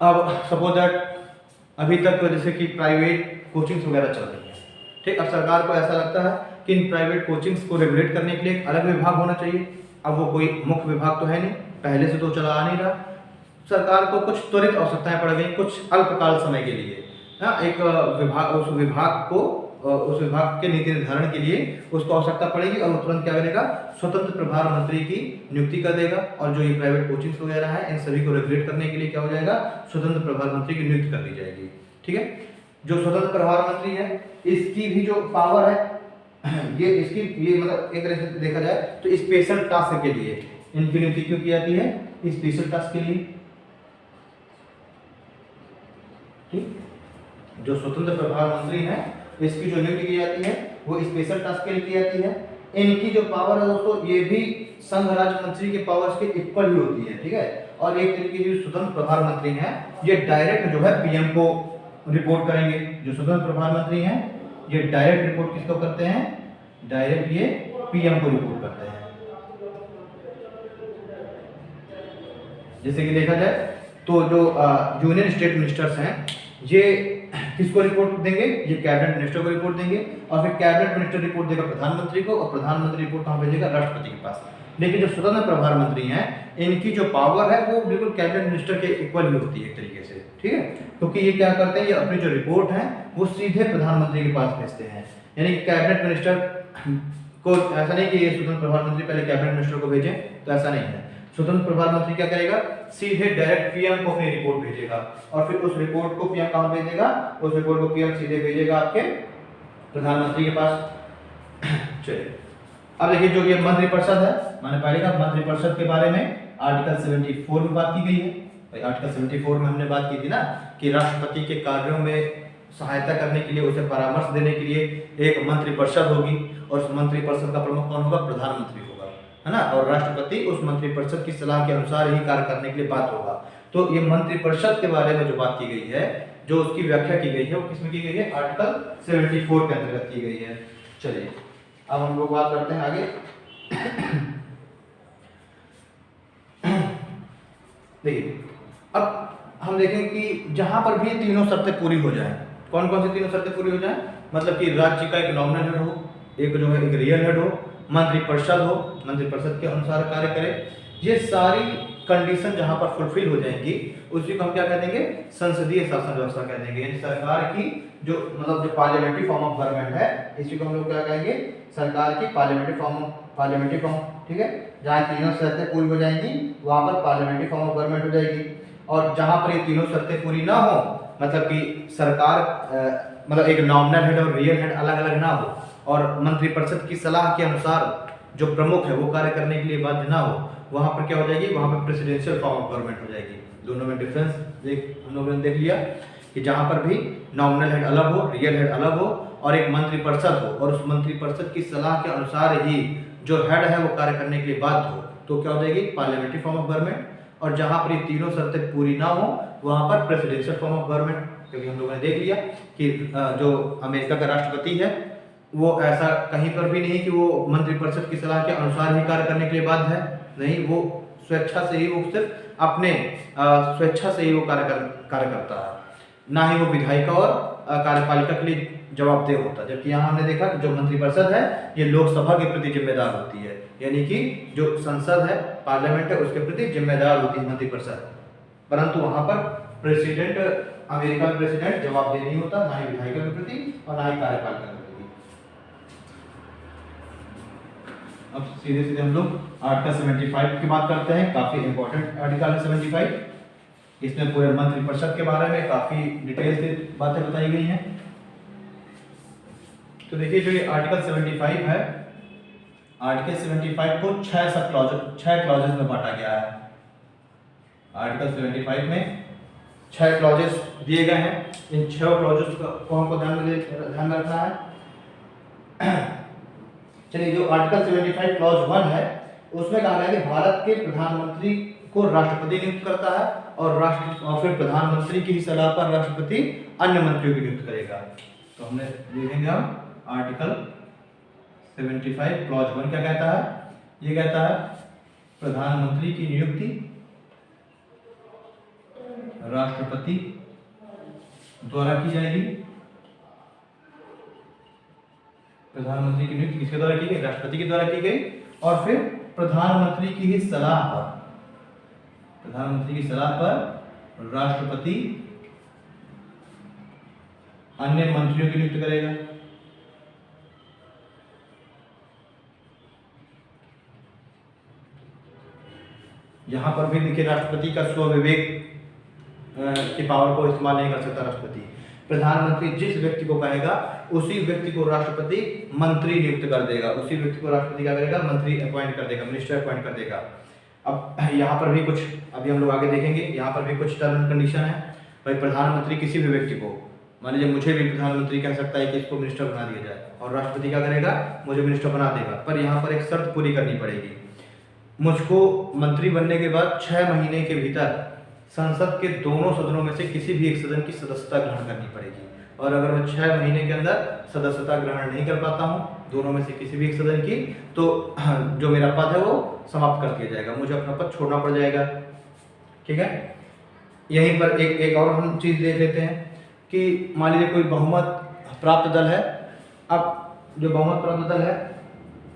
अब सपोज दैट अभी तक जैसे कि प्राइवेट कोचिंग्स वगैरह चल रही है। ठीक, अब सरकार को ऐसा लगता है कि इन प्राइवेट कोचिंग्स को रेगुलेट करने के लिए एक अलग विभाग होना चाहिए। अब वो कोई मुख्य विभाग तो है नहीं, पहले से तो चला आ नहीं रहा। सरकार को कुछ त्वरित आवश्यकताएं पड़ गई, कुछ अल्पकाल समय के लिए। हाँ, एक विभाग, उस विभाग को, उस विभाग के नीति निर्धारण के लिए उसको आवश्यकता पड़ेगी और वो तुरंत क्या करेगा, स्वतंत्र प्रभार मंत्री की नियुक्ति कर देगा। और जो ये प्राइवेट कोचिंग्स वगैरह है इन सभी को रेगुलेट करने के लिए क्या हो जाएगा, स्वतंत्र प्रभार मंत्री की नियुक्ति कर दी जाएगी। ठीक है, जो स्वतंत्र प्रभार मंत्री है इसकी भी जो पावर है ये इसकी, ये मतलब एक तरह से देखा जाए तो स्पेशल टास्क के लिए इनकी नियुक्ति क्यों की जाती है, स्पेशल टास्क के लिए। ठीक, जो स्वतंत्र प्रभार मंत्री है इसकी जो नियुक्ति की जाती है वो स्पेशल टास्क के लिए की जाती है। इनकी जो पावर है दोस्तों ये भी संघ राज्य मंत्री के पावर्स के इक्वल ही होती है। ठीक है, और एक तरीके की जो स्वतंत्र प्रभार मंत्री हैं ये डायरेक्ट जो है पीएम को रिपोर्ट करेंगे। जो स्वतंत्र प्रभार मंत्री हैं ये डायरेक्ट रिपोर्ट किसको करते हैं, डायरेक्ट ये पीएम को रिपोर्ट करते हैं। जैसे कि देखा जाए तो जो यूनियन स्टेट मिनिस्टर्स हैं ये किसको रिपोर्ट देंगे, ये कैबिनेट मिनिस्टर को रिपोर्ट देंगे और फिर कैबिनेट मिनिस्टर रिपोर्ट देगा प्रधानमंत्री को और प्रधानमंत्री रिपोर्ट कहाँ भेजेगा, राष्ट्रपति के पास। लेकिन जो स्वतंत्र प्रभार मंत्री हैं इनकी जो पावर है वो बिल्कुल कैबिनेट मिनिस्टर के इक्वल ही होती है एक तरीके से। ठीक है, क्योंकि ये क्या करते हैं, ये अपनी जो रिपोर्ट है वो सीधे प्रधानमंत्री के पास भेजते हैं। यानी कि कैबिनेट मिनिस्टर को ऐसा नहीं कि ये स्वतंत्र प्रभार मंत्री पहले कैबिनेट मिनिस्टर को भेजे, तो ऐसा नहीं है। स्वतंत्र प्रभार मंत्री क्या करेगा, सीधे डायरेक्ट पीएम को अपनी रिपोर्ट भेजेगा और फिर उस रिपोर्ट को पीएम कहाँ भेजेगा, उस रिपोर्ट को पीएम सीधे भेजेगा आपके प्रधानमंत्री के पास। चलिए अब देखिए जो ये मंत्रिपरिषद है, मैंने पहले कहा मंत्रिपरिषद के बारे में आर्टिकल 74 में बात की गई है। भाई आर्टिकल 74 में हमने बात की थी ना कि राष्ट्रपति के कार्यों में सहायता करने के लिए, उसे परामर्श देने के लिए एक मंत्रिपरिषद होगी और उस मंत्रिपरिषद का प्रमुख कौन होगा, प्रधानमंत्री होगा, है ना। और राष्ट्रपति उस मंत्रिपरिषद की सलाह के अनुसार ही कार्य करने के लिए बात होगा। तो ये मंत्रिपरिषद के बारे में जो बात की गई है, जो उसकी व्याख्या की गई है वो किसमें की गई है, आर्टिकल 74 के अंतर्गत की गई है। चलिए अब हम लोग बात करते हैं आगे। देखिए अब हम देखें कि जहां पर भी तीनों शर्तें पूरी हो जाएं, कौन कौन सी तीनों शर्तें पूरी हो जाएं, मतलब कि राज्य का एक नॉमिनल हेड हो, एक जो है एक रियल हेड हो, मंत्रिपरिषद हो, मंत्रिपरिषद के अनुसार कार्य करे, ये सारी कंडीशन जहां पर फुलफिल हो जाएंगी उसी को हम क्या कह देंगे, संसदीय शासन व्यवस्था कह देंगे। यानी सरकार की जो मतलब जो पार्लियामेंट्री फॉर्म ऑफ गवर्नमेंट है इसी को हम लोग क्या कहेंगे, सरकार की पार्लियामेंट्री फॉर्म। ठीक है, जहाँ तीनों शर्तें पूरी हो जाएंगी वहां पर पार्लियामेंट्री फॉर्म ऑफ गवर्नमेंट हो जाएगी। और जहां पर ये तीनों शर्तें पूरी ना हो, मतलब कि सरकार मतलब एक नॉमिनल हेड और रियल हेड अलग अलग ना हो और मंत्रिपरिषद की सलाह के अनुसार जो प्रमुख है वो कार्य करने के लिए बाध्य ना हो, वहां पर क्या हो जाएगी, वहां पर प्रेसिडेंशियल फॉर्म ऑफ गवर्नमेंट हो जाएगी। दोनों में डिफरेंस हम लोगों ने देख लिया कि जहां पर भी नॉमिनल हेड अलग हो, रियल हेड अलग हो और एक मंत्रिपरिषद हो और उस मंत्रिपरिषद की सलाह के अनुसार ही जो हेड है वो कार्य करने के लिए बाध्य हो, तो क्या हो जाएगी पार्लियामेंट्री फॉर्म ऑफ गवर्नमेंट, और जहां पर ये तीनों शर्तें पूरी ना हो वहां पर प्रेसिडेंशियल फॉर्म ऑफ गवर्नमेंट। क्योंकि हम लोगों ने देख लिया कि जो अमेरिका का राष्ट्रपति है वो ऐसा कहीं पर भी नहीं कि वो मंत्रिपरिषद की सलाह के अनुसार ही कार्य करने के लिए बाध्य है, नहीं, वो स्वेच्छा से ही, वो सिर्फ अपने स्वेच्छा से ही वो कार्य करता है, ना ही वो विधायिका और कार्यपालिका के लिए जवाबदेह होता है। जबकि यहाँ हमने देखा कि जो मंत्रिपरिषद है ये लोकसभा के प्रति जिम्मेदार होती है, यानी कि जो संसद है, पार्लियामेंट है, उसके प्रति जिम्मेदार होती है मंत्रिपरिषद। परंतु वहां पर प्रेसिडेंट, अमेरिका में प्रेसिडेंट जवाबदेह नहीं होता, ना ही विधायिका के प्रति और ना ही कार्यपालिका के प्रति। अब सीधे सीधे हम लोग आर्टिकल 75 की बात करते हैं। काफी इंपॉर्टेंट आर्टिकल 75, इसमें पूरे मंत्रिपरिषद के बारे में काफी डिटेल से बातें बताई गई हैं। तो देखिए जो ये आर्टिकल 75 है, आर्टिकल 75 को 6 क्लॉजेस में बांटा गया है। आर्टिकल 75 में 6 क्लॉजेस दिए गए हैं। इन 6 क्लॉजेस को हमको ध्यान में रखना है। चलिए, जो आर्टिकल 75 क्लॉज 1 है उसमें कहा गया कि भारत के प्रधानमंत्री को राष्ट्रपति नियुक्त करता है और फिर प्रधानमंत्री की सलाह पर राष्ट्रपति अन्य मंत्रियों की नियुक्त करेगा। तो हमने देखेंगे हम आर्टिकल 75 क्लॉज 1 क्या कहता है। ये कहता है प्रधानमंत्री की नियुक्ति राष्ट्रपति द्वारा की जाएगी। प्रधानमंत्री की नियुक्ति किसके द्वारा की गई? राष्ट्रपति के द्वारा की गई। और फिर प्रधानमंत्री की ही सलाह पर, प्रधानमंत्री की सलाह पर राष्ट्रपति अन्य मंत्रियों की नियुक्ति करेगा। यहां पर भी देखिए राष्ट्रपति का स्वविवेक की पावर को इस्तेमाल नहीं कर सकता राष्ट्रपति। प्रधानमंत्री जिस व्यक्ति को कहेगा उसी व्यक्ति को राष्ट्रपति मंत्री नियुक्त कर देगा, उसी व्यक्ति को राष्ट्रपति क्या करेगा? मंत्री अपॉइंट कर देगा, मिनिस्टर अपॉइंट कर देगा। अब यहाँ पर भी कुछ, अभी हम लोग आगे देखेंगे, यहाँ पर भी कुछ टर्म एंड कंडीशन है। भाई प्रधानमंत्री किसी भी व्यक्ति को, मान लीजिए मुझे भी प्रधानमंत्री कह सकता है कि इसको मिनिस्टर बना दिया जाए, और राष्ट्रपति क्या करेगा? मुझे मिनिस्टर बना देगा। पर यहाँ पर एक शर्त पूरी करनी पड़ेगी, मुझको मंत्री बनने के बाद 6 महीने के भीतर संसद के दोनों सदनों में से किसी भी एक सदन की सदस्यता ग्रहण करनी पड़ेगी। और अगर मैं 6 महीने के अंदर सदस्यता ग्रहण नहीं कर पाता हूँ दोनों में से किसी भी एक सदन की, तो जो मेरा पद है वो समाप्त कर दिया जाएगा, मुझे अपना पद छोड़ना पड़ जाएगा। ठीक है, यहीं पर एक और हम चीज देख लेते हैं कि मान लीजिए कोई बहुमत प्राप्त दल है। अब जो बहुमत प्राप्त दल है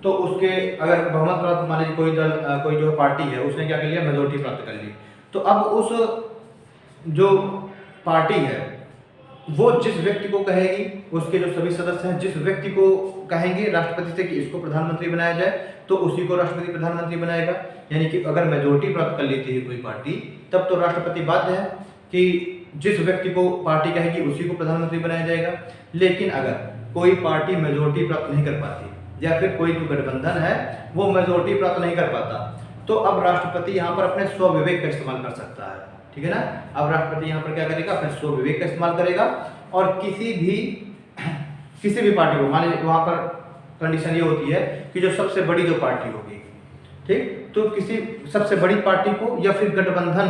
तो उसके, अगर बहुमत प्राप्त, मान लीजिए कोई दल, कोई जो पार्टी है उसने क्या कर लिया? मेजोरिटी प्राप्त कर ली। तो अब उस जो पार्टी है वो जिस व्यक्ति को कहेगी, उसके जो सभी सदस्य हैं जिस व्यक्ति को कहेंगे राष्ट्रपति से कि इसको प्रधानमंत्री बनाया जाए, तो उसी को राष्ट्रपति प्रधानमंत्री बनाएगा। यानी कि अगर मेजोरिटी प्राप्त कर लेती है कोई पार्टी, तब तो राष्ट्रपति बाध्य है कि जिस व्यक्ति को पार्टी कहेगी उसी को प्रधानमंत्री बनाया जाएगा। लेकिन अगर कोई पार्टी मेजोरिटी प्राप्त नहीं कर पाती, या फिर कोई जो गठबंधन है वो मेजोरिटी प्राप्त नहीं कर पाता, तो अब राष्ट्रपति यहाँ पर अपने स्वविवेक का इस्तेमाल कर सकता है। ठीक है ना, अब राष्ट्रपति यहाँ पर क्या करेगा? अपने स्वविवेक का इस्तेमाल करेगा और किसी भी पार्टी को, मान लीजिए वहां पर कंडीशन ये होती है कि जो सबसे बड़ी जो पार्टी होगी, ठीक, तो किसी सबसे बड़ी पार्टी को या फिर गठबंधन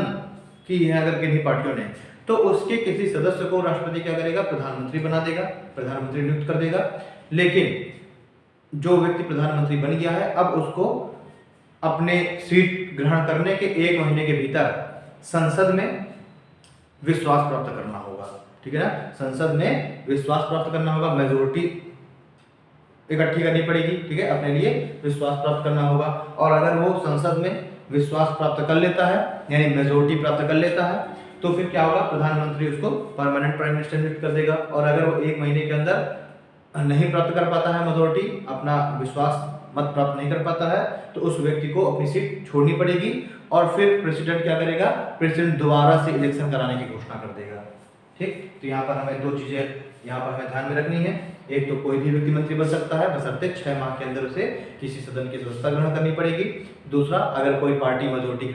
की है अगर किन्हीं पार्टियों ने, तो उसके किसी सदस्य को राष्ट्रपति क्या करेगा? प्रधानमंत्री बना देगा, प्रधानमंत्री नियुक्त कर देगा। लेकिन जो व्यक्ति प्रधानमंत्री बन गया है अब उसको अपने सीट ग्रहण करने के 1 महीने के भीतर संसद में विश्वास प्राप्त करना होगा। ठीक है ना, संसद में विश्वास प्राप्त करना होगा, मेजोरिटी इकट्ठी करनी पड़ेगी। ठीक है, अपने लिए विश्वास प्राप्त करना होगा। और अगर वो संसद में विश्वास प्राप्त कर लेता है, यानी मेजोरिटी प्राप्त कर लेता है, तो फिर क्या होगा? प्रधानमंत्री उसको परमानेंट प्राइम मिनिस्टर नियुक्त कर देगा। और अगर वो 1 महीने के अंदर नहीं प्राप्त कर पाता है मेजोरिटी, अपना विश्वास मत प्राप्त नहीं कर पाता है, तो उस व्यक्ति को अपनी सीट छोड़नी पड़ेगी। और फिर प्रेसिडेंट क्या करेगा? प्रेसिडेंट दोबारा से इलेक्शन कराने की घोषणा कर देगा। ठीक, तो यहाँ पर हमें 2 चीजें यहाँ पर हमें ध्यान में रखनी है। एक तो कोई भी व्यक्ति मंत्री बन सकता है बशर्ते 6 माह के अंदर उसे किसी सदन की सदस्यता ग्रहण करनी पड़ेगी। दूसरा, अगर कोई पार्टी मेजोरिटी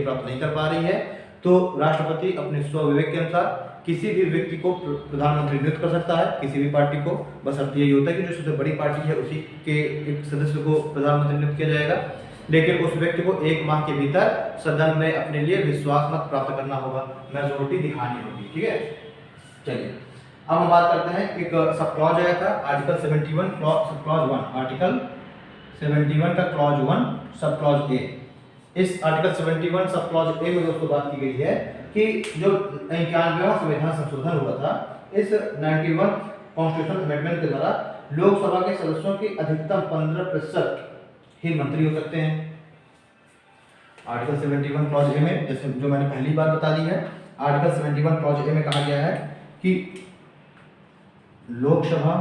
प्राप्त नहीं कर पा रही है, तो राष्ट्रपति अपने स्वविवेक के अनुसार किसी भी व्यक्ति को प्रधानमंत्री नियुक्त कर सकता है, किसी भी पार्टी को। बशर्ते यही होता है कि जो सबसे बड़ी पार्टी है उसी के एक सदस्य को प्रधानमंत्री नियुक्त किया जाएगा। लेकिन उस व्यक्ति को 1 माह के भीतर सदन में अपने लिए विश्वास मत प्राप्त करना होगा, मेजोरिटी दिखानी होगी। ठीक है, चलिए अब हम बात करते हैं, एक सब क्लॉज आया था आर्टिकल 71 सब क्लॉज 1, आर्टिकल 71 का क्लॉज 1 सब क्लॉज ए। इस आर्टिकल 71 सब क्लॉज ए में दोस्तों बात की गई है कि जो 91वां संविधान संशोधन हुआ था, इस 91 कॉन्स्टिट्यूशन अमेंडमेंट के द्वारा लोकसभा के सदस्यों की अधिकतम 15% ही मंत्री हो सकते हैं। आर्टिकल 71 क्लॉज ए में, जैसे जो मैंने पहली बार बता दी है, आर्टिकल 71 क्लॉज ए में कहा गया है कि लोकसभा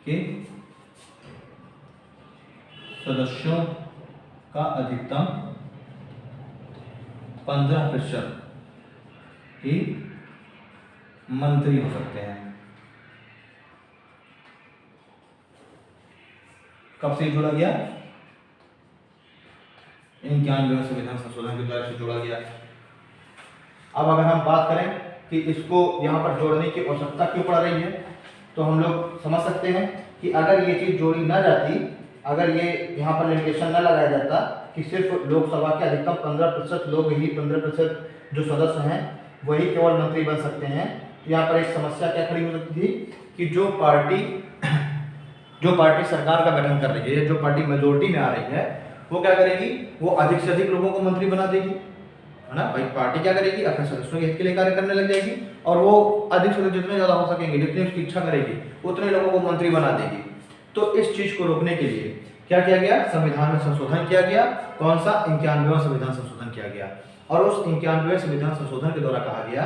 के सदस्यों का अधिकतम 15% ही मंत्री हो सकते हैं। कब से जोड़ा गया? 91वें संविधान संशोधन के द्वारा से जोड़ा गया। अब अगर हम बात करें कि इसको यहाँ पर जोड़ने की आवश्यकता क्यों पड़ रही है, तो हम लोग समझ सकते हैं कि अगर ये चीज जोड़ी ना जाती, अगर ये यहाँ पर लिमिटेशन न लगाया जाता कि सिर्फ लोकसभा के अधिकतम 15% लोग ही 15% जो सदस्य हैं वही केवल मंत्री बन सकते हैं, तो यहाँ पर एक समस्या क्या खड़ी हो सकती थी कि जो पार्टी सरकार का गठन कर रही है, जो पार्टी मेजोरिटी में आ रही है, वो क्या करेगी, वो अधिक से अधिक लोगों को मंत्री बना देगी, है ना भाई। पार्टी क्या करेगी, अपने सदस्यों के हित के लिए कार्य करने लग जाएगी और वो अधिक से अधिक जितने ज़्यादा हो सकेंगे, जितनी उसकी इच्छा करेगी, उतने लोगों को मंत्री बना देगी। तो इस चीज को रोकने के लिए क्या किया गया, संविधान में संशोधन किया गया। कौन सा? 91वां संविधान संशोधन किया गया। और उस 91वें संविधान संशोधन के द्वारा कहा गया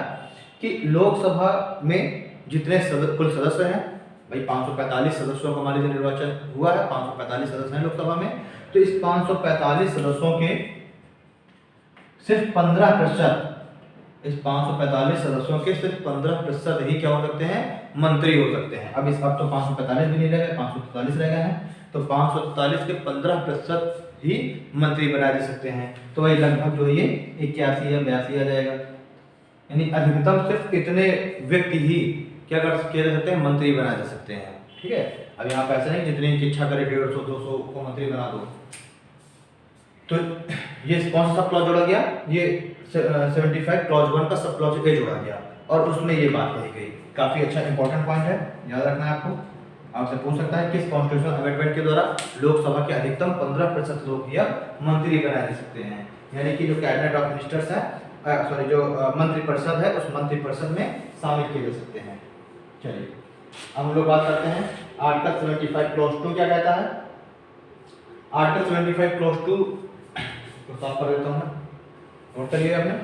कि लोकसभा में जितने कुल सदस्य हैं, भाई 545 सदस्यों का हमारे जो निर्वाचन हुआ है, 545 सदस्य हैं लोकसभा में, तो इस 545 सदस्यों के सिर्फ 15%, इस 545 सदस्यों के सिर्फ 15% ही क्या हो सकते हैं, मंत्री हो सकते हैं। अब तो 545 भी नहीं रह गए, 543 रह गए हैं, तो 543 के 15% ही मंत्री बनाए जा सकते हैं। तो वही लगभग जो ये 81 या 82 आ जाएगा, यानी अधिकतम सिर्फ इतने व्यक्ति ही क्या कर सकते हैं, मंत्री बनाए जा सकते हैं। ठीक है, अब यहाँ पे ऐसा नहीं जितनी इच्छा करे 150-200 को मंत्री बना दो। तो ये कौन सा क्लॉज जोड़ा गया, ये 75 क्लॉज 1 का सब क्लॉज ए जोड़ा गया और उसमें ये बात कही गई। काफी अच्छा इंपॉर्टेंट पॉइंट है, याद रखना है आपको। आपसे पूछ सकता है किस कॉन्स्टिट्यूशनल अमेंडमेंट के द्वारा लोकसभा के अधिकतम 15% लोग ही अब मंत्री बनाए जा सकते हैं, यानी कि जो कैबिनेट ऑफ मिनिस्टर्स है, सॉरी जो मंत्रिपरिषद है, उस मंत्रिपरिषद में शामिल किए जा सकते हैं। चलिए अब हम लोग बात करते हैं आर्टिकल 75 क्लॉज 2 क्या कहता है। आर्टिकल 75 क्लॉज 2 को साफ कर देता हूं मैं, नोट करिए आपने।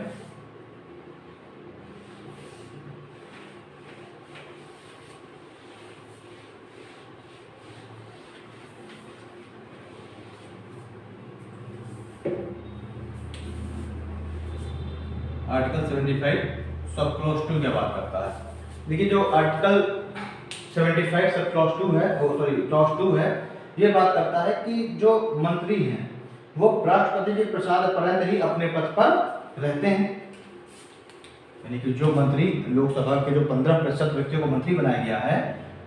आर्टिकल 75 सब क्लॉज 2 क्या बात करता है। देखिए जो आर्टिकल 75 सब क्लॉज 2 है, क्लॉज 2 है, ये बात करता है कि जो मंत्री हैं वो राष्ट्रपति के प्रसाद पर्यंत ही अपने पद पर रहते हैं, यानी कि जो मंत्री लोकसभा के जो 15% व्यक्तियों को मंत्री बनाया गया है,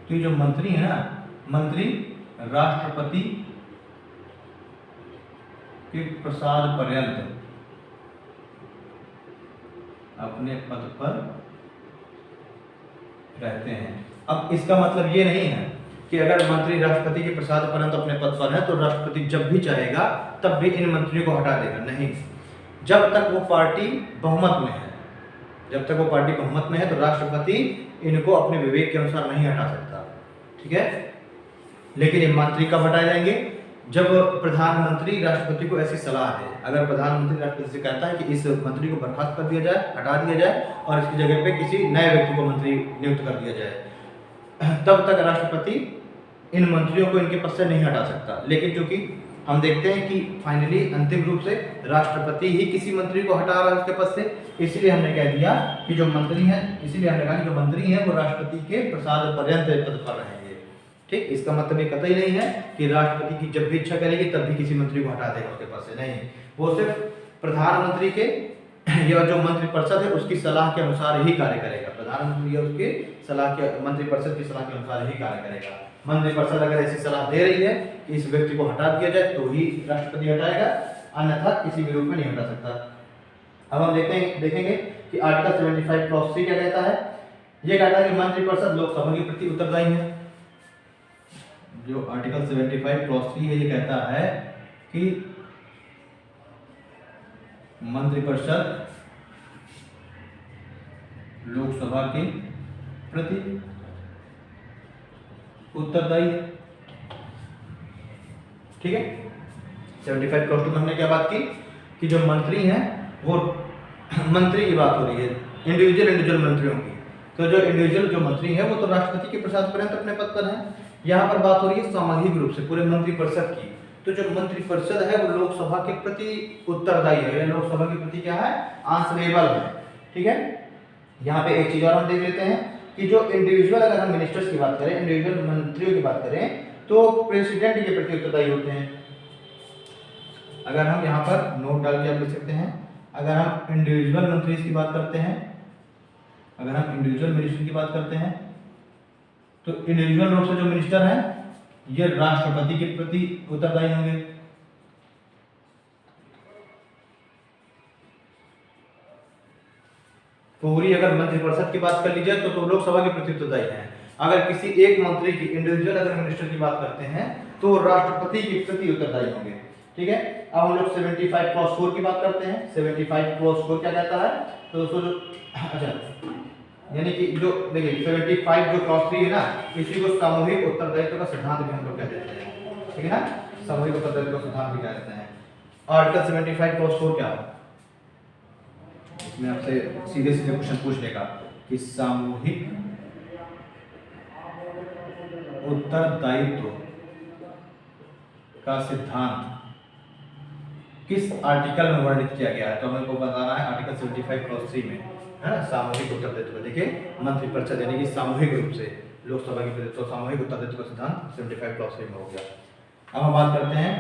तो ये जो मंत्री है ना, मंत्री राष्ट्रपति के प्रसाद पर्यंत अपने पद पर रहते हैं। अब इसका मतलब ये नहीं है कि अगर मंत्री राष्ट्रपति के प्रसाद पर्यंत अपने पद पर है तो राष्ट्रपति जब भी चाहेगा तब भी इन मंत्रियों को हटा देगा, नहीं। जब तक वो पार्टी बहुमत में है, जब तक वो पार्टी बहुमत में है तो राष्ट्रपति इनको अपने विवेक के अनुसार नहीं हटा सकता, ठीक है। लेकिन ये मंत्री कब हटाए जाएंगे, जब प्रधानमंत्री राष्ट्रपति को ऐसी सलाह दे। अगर प्रधानमंत्री राष्ट्रपति से कहता है कि इस मंत्री को बर्खास्त कर दिया जाए, हटा दिया जाए और इसकी जगह पे किसी नए व्यक्ति को मंत्री नियुक्त कर दिया जाए, तब तक राष्ट्रपति इन मंत्रियों को इनके पद से नहीं हटा सकता। लेकिन चूंकि हम देखते हैं कि फाइनली अंतिम रूप से राष्ट्रपति ही किसी मंत्री को हटा रहा है उसके पद से, इसलिए हमने कह दिया कि जो मंत्री हैं, इसीलिए हमने कहा कि जो मंत्री हैं वो राष्ट्रपति के प्रसाद पर्यंत पद पर रहेंगे, ठीक। इसका मतलब ये कतई नहीं है कि राष्ट्रपति की जब भी इच्छा करेगी तब भी किसी मंत्री को हटा देगा उसके पद से, नहीं। वो सिर्फ प्रधानमंत्री के या जो मंत्रिपरिषद है उसकी सलाह के अनुसार ही कार्य करेगा। प्रधानमंत्री या उसके सलाह के मंत्रिपरिषद की सलाह के अनुसार ही कार्य करेगा। मंत्रिपरिषद अगर ऐसी सलाह दे रही है कि इस व्यक्ति को हटा दिया जाए तो ही राष्ट्रपति हटाएगा, अन्यथा किसी भी रूप में नहीं हटा सकता। अब हम देखेंगे कि आर्टिकल 75 क्लॉज 3 क्या कहता है। ये कहता है कि मंत्रिपरिषद लोकसभा के प्रति उत्तरदायी है। जो आर्टिकल 75 क्लॉज 3 है, ये कहता है कि मंत्रिपरिषद लोकसभा के प्रति उत्तरदायी है। ठीक है, 75 क्लॉज 2 में हमने क्या बात की कि जो मंत्री हैं वो मंत्री की बात हो रही है, इंडिविजुअल मंत्रियों की। तो जो इंडिविजुअल जो मंत्री है वो तो राष्ट्रपति के प्रसाद पर्यंत अपने पद पर है। यहाँ पर बात हो रही है सामूहिक रूप से पूरे मंत्रिपरिषद की। तो जो मंत्रिपरिषद है वो लोकसभा के प्रति उत्तरदायी है, लोकसभा के प्रति क्या है, आंसरेबल है। ठीक है, यहाँ पे एक चीज और हम देख लेते हैं कि जो इंडिविजुअल, अगर हम मिनिस्टर्स की बात करें, इंडिविजुअल मंत्रियों की बात करें, तो प्रेसिडेंट के प्रति उत्तरदायी होते हैं। अगर हम यहाँ पर नोट डाल के आप लिख सकते हैं, अगर हम इंडिविजुअल मंत्री की बात करते हैं, अगर हम इंडिविजुअल मिनिस्टर की बात करते हैं, तो इंडिविजुअल रूप से जो मिनिस्टर हैं ये राष्ट्रपति के प्रति उत्तरदायी होंगे। पूरी अगर मंत्रिपरिषद की बात कर ली जाए तो लोकसभा के प्रति उत्तरदायी हैं। अगर किसी एक मंत्री की, इंडिविजुअल अगर मिनिस्टर की बात करते हैं तो राष्ट्रपति के प्रति उत्तरदायी होंगे। ठीक है, अब हम लोग 75 क्लॉज 4 की बात करते हैं। 75 क्लॉज 4 क्या कहता है, तो दोस्तों जो अच्छा यानी कि जो देखिए 75 जो क्लॉज 3 है ना, इसी को सामूहिक उत्तरदायित्व का सिद्धांत भी हम लोग कह देते हैं। ठीक है ना, सामूहिक उत्तरदायित्व का सिद्धांत भी कह देते हैं। आर्टिकल 75 क्लॉज 4 क्या है, इसमें आपसे सीधे क्वेश्चन पूछ लेगा कि सामूहिक उत्तरदायित्व का सिद्धांत किस आर्टिकल में वर्णित किया गया है। तो हमें को बताना है आर्टिकल 75 क्लॉज 3 में, है ना, सामूहिक उत्तरदायित्व। देखिए मंत्रिपरिषद यानी कि सामूहिक रूप से लोकसभा की, तो सामूहिक उत्तरदायित्व का सिद्धांत 75 क्लॉज 3 में हो गया। अब हम बात करते हैं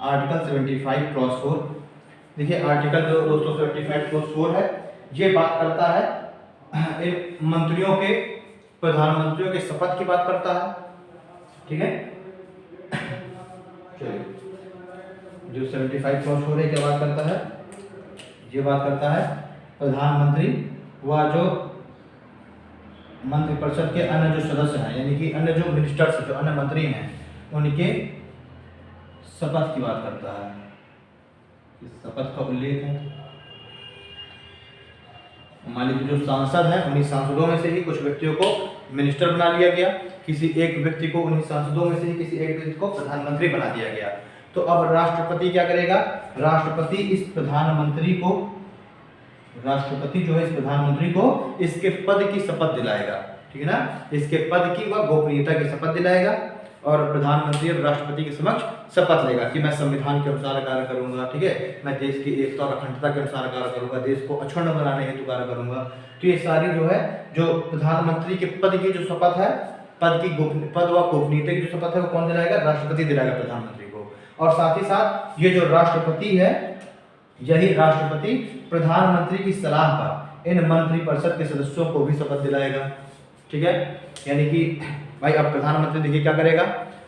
आर्टिकल 75 क्लॉज 4। देखिए आर्टिकल जो दोस्तों 75 क्लॉज 4 है, ये बात करता है इन मंत्रियों के, प्रधानमंत्रियों के शपथ की बात करता है। ठीक है, चलिए जो 75 क्लॉज 4 है क्या बात करता है, ये बात करता है प्रधानमंत्री व जो मंत्रिपरिषद के अन्य जो सदस्य हैं, यानी कि अन्य जो मिनिस्टर्स, जो अन्य मंत्री हैं, उनके शपथ की बात करता है। इस शपथ का उल्लेख है, मान लीजिए जो सांसद हैं उन्हीं सांसदों में से ही कुछ व्यक्तियों को मिनिस्टर बना लिया गया, किसी एक व्यक्ति को, उन्हीं सांसदों में से ही किसी एक व्यक्ति को प्रधानमंत्री बना दिया गया। तो अब राष्ट्रपति क्या करेगा, राष्ट्रपति इस प्रधानमंत्री को, राष्ट्रपति जो है इस प्रधानमंत्री को इसके पद की शपथ दिलाएगा। ठीक है ना, इसके पद की व गोपनीयता की शपथ दिलाएगा और प्रधानमंत्री और राष्ट्रपति के समक्ष शपथ लेगा कि मैं संविधान के अनुसार कार्य करूंगा। ठीक है, मैं देश की एकता और अखंडता के अनुसार कार्य करूंगा, देश को अक्षुण्ण बनाने हेतु कार्य करूंगा। तो ये सारी जो है, जो प्रधानमंत्री के पद की जो शपथ है, पद व गोपनीयता की जो शपथ है वो कौन दिलाएगा, राष्ट्रपति दिलाएगा प्रधानमंत्री को। और साथ ही साथ ये जो राष्ट्रपति है, यही राष्ट्रपति प्रधानमंत्री की सलाह पर इन मंत्रिपरिषद के सदस्यों को भी शपथ दिलाएगा। ठीक है, यानी कि भाई अब प्रधानमंत्री देखिए क्या करेगा,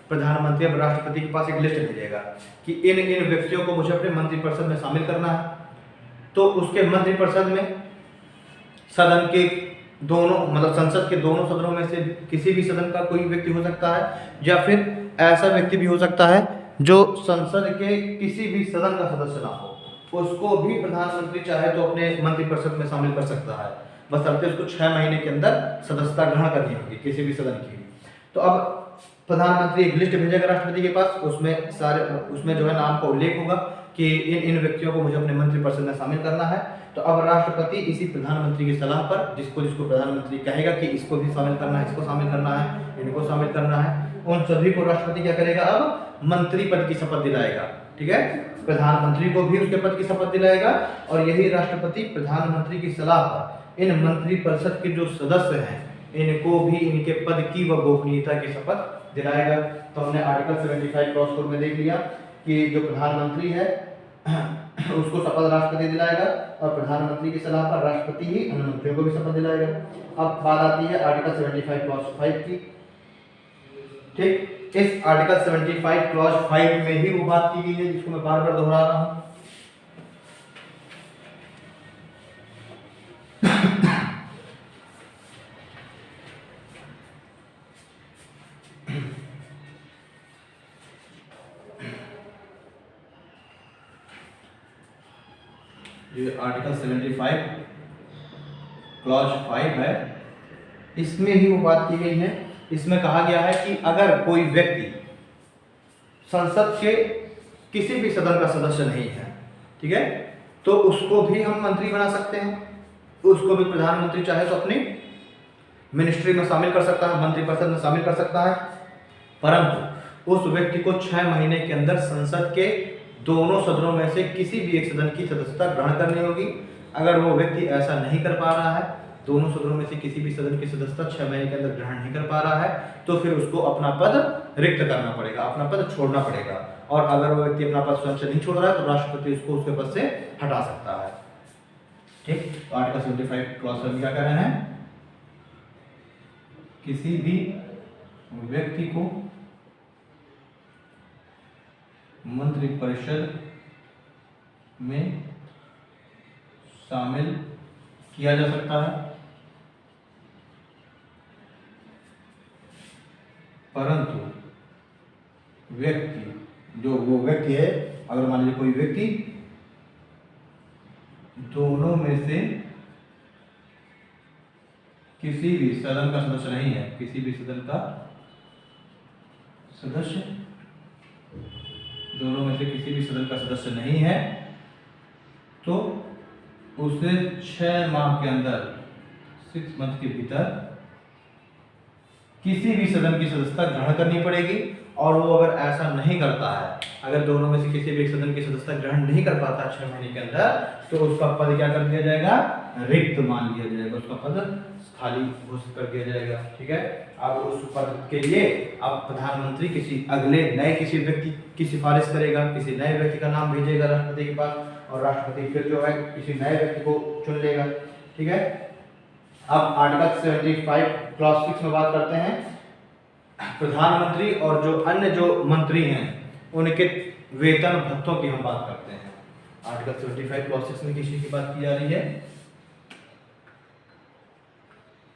प्रधानमंत्री अब राष्ट्रपति के पास एक लिस्ट भेजेगा कि इन इन व्यक्तियों को मुझे अपने मंत्रिपरिषद में शामिल करना है। तो उसके मंत्रिपरिषद में सदन के दोनों, मतलब संसद के दोनों सदनों में से किसी भी सदन का कोई व्यक्ति हो सकता है, या फिर ऐसा व्यक्ति भी हो सकता है जो संसद के किसी भी सदन का सदस्य ना हो, उसको भी प्रधानमंत्री चाहे तो अपने मंत्रिपरिषद में शामिल कर सकता है, बशर्ते उसको 6 महीने के अंदर सदस्यता ग्रहण करनी होगी किसी भी सदन की। तो अब प्रधानमंत्री एक लिस्ट भेजेगा राष्ट्रपति के पास, उसमें जो है नाम का उल्लेख होगा कि इन व्यक्तियों को मुझे अपने मंत्रिपरिषद में शामिल करना है। तो अब राष्ट्रपति इसी प्रधानमंत्री की सलाह पर, जिसको प्रधानमंत्री कहेगा कि इसको भी शामिल करना है, इसको शामिल करना है, इनको शामिल करना है, उन सभी को राष्ट्रपति क्या करेगा, अब मंत्री पद की शपथ दिलाएगा। ठीक है, प्रधानमंत्री को भी उसके पद की शपथ दिलाएगा और यही राष्ट्रपति प्रधानमंत्री की सलाह पर इन मंत्रिपरिषद के जो सदस्य हैं इनको भी इनके पद की व गोपनीयता की शपथ दिलाएगा। तो हमने आर्टिकल 75 क्लॉज 4 में देख लिया कि जो प्रधानमंत्री है उसको शपथ राष्ट्रपति दिलाएगा और प्रधानमंत्री की सलाह पर राष्ट्रपति ही अन्य मंत्रियों को भी शपथ दिलाएगा। अब बात आती है आर्टिकल 75 क्लॉज 5 की। ठीक, इस आर्टिकल 75 क्लॉज 5 में ही वो बात की गई है जिसको मैं बार बार दोहरा रहा हूं। ये आर्टिकल 75 क्लॉज 5 है, इसमें ही वो बात की गई है। इसमें कहा गया है कि अगर कोई व्यक्ति संसद के किसी भी सदन का सदस्य नहीं है, ठीक है, तो उसको भी हम मंत्री बना सकते हैं। उसको भी प्रधानमंत्री चाहे तो अपनी मिनिस्ट्री में शामिल कर सकता है, मंत्रिपरिषद में शामिल कर सकता है, परंतु उस व्यक्ति को 6 महीने के अंदर संसद के दोनों सदनों में से किसी भी एक सदन की सदस्यता ग्रहण करनी होगी। अगर वो व्यक्ति ऐसा नहीं कर पा रहा है, दोनों सदनों में से किसी भी सदन की सदस्यता 6 महीने के अंदर ग्रहण नहीं कर पा रहा है, तो फिर उसको अपना पद रिक्त करना पड़ेगा, अपना पद छोड़ना पड़ेगा। और अगर वो व्यक्ति अपना पद स्वयं से नहीं छोड़ रहा है तो राष्ट्रपति उसको उसके पद से हटा सकता है। ठीक, तो आर्टिकल 75 क्लॉज 7 क्या कह रहे हैं, किसी भी व्यक्ति को मंत्रिपरिषद में शामिल किया जा सकता है, परंतु व्यक्ति जो वो व्यक्ति है, अगर मान लीजिए कोई व्यक्ति दोनों में से किसी भी सदन का सदस्य नहीं है, किसी भी सदन का सदस्य, दोनों में से किसी भी सदन का सदस्य नहीं है, तो उसे 6 माह के अंदर 6 मंथ के भीतर किसी भी सदन की सदस्यता ग्रहण करनी पड़ेगी। और वो अगर ऐसा नहीं करता है, अगर दोनों में से किसी भी एक सदन की सदस्यता ग्रहण नहीं कर पाता 6 महीने के अंदर, तो उसका पद क्या कर दिया जाएगा, रिक्त मान लिया जाएगा, उसका पद खाली घोषित कर दिया जाएगा। ठीक है, अब उस पद के लिए अब प्रधानमंत्री किसी अगले नए किसी व्यक्ति की सिफारिश करेगा, किसी नए व्यक्ति का नाम भेजेगा राष्ट्रपति के पास, और राष्ट्रपति फिर जो है किसी नए व्यक्ति को चुन लेगा। ठीक है, अब आर्टिकल 75 क्लॉज 6 में बात करते हैं प्रधानमंत्री और जो अन्य जो मंत्री हैं उनके वेतन भत्तों की हम बात करते हैं। आर्टिकल 75 क्लॉज 6 में किसी की बात की जा रही है,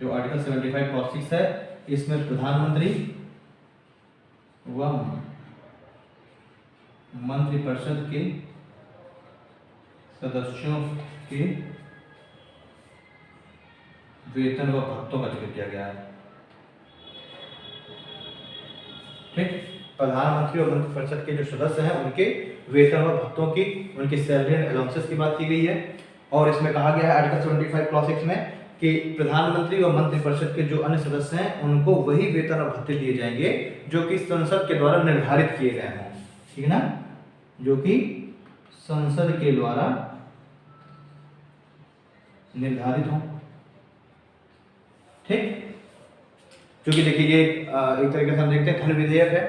जो आर्टिकल 75 क्लॉज 6 है, इसमें प्रधानमंत्री व मंत्रिपरिषद के सदस्यों के वेतन व भत्तों का जिक्र किया गया है। ठीक, प्रधानमंत्री और मंत्रिपरिषद के जो सदस्य हैं उनके वेतन व भत्तों की, उनकी सैलरी एंड अलाउंसेस की बात की गई है। और इसमें कहा गया है आर्टिकल 75 क्लॉज 6 में कि प्रधानमंत्री और मंत्रिपरिषद के जो अन्य सदस्य हैं उनको वही वेतन और भत्ते दिए जाएंगे जो कि संसद के द्वारा निर्धारित किए गए हैं। ठीक है ना, जो कि संसद के द्वारा निर्धारित हो। ठीक, क्योंकि देखिए ये एक तरीके से हम देखते हैं धन विधेयक है,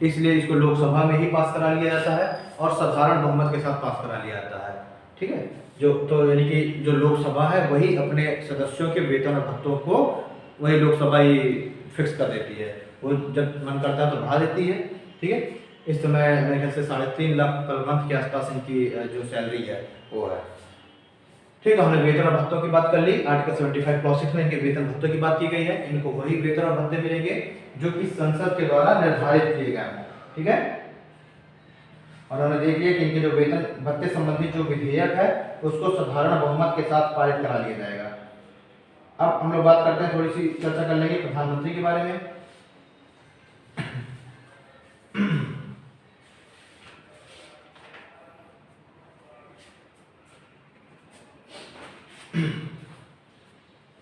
इसलिए इसको लोकसभा में ही पास करा लिया जाता है और साधारण बहुमत के साथ पास करा लिया जाता है। ठीक है, जो तो यानी कि जो लोकसभा है वही अपने सदस्यों के वेतन और भत्तों को वही लोकसभा ही फिक्स कर देती है, वो जब मन करता है तो बढ़ा देती है। ठीक है, इस समय मेरे ख्याल से 3.5 लाख पर मंथ के आसपास इनकी जो सैलरी है वो है। ठीक है, हमने वेतन और भत्तों की बात कर ली। आर्टिकल 75 क्लॉज 6 में इनके वेतन भत्तों की बात की गई है, इनको वही वेतन और भत्ते मिलेंगे जो कि संसद के द्वारा निर्धारित किए गए हैं। ठीक है, और हमने देख लिया कि इनके जो वेतन भत्ते संबंधित जो विधेयक है उसको साधारण बहुमत के साथ पारित करा लिया जाएगा। अब हम लोग बात करते हैं, थोड़ी सी चर्चा कर लेंगे प्रधानमंत्री के बारे में।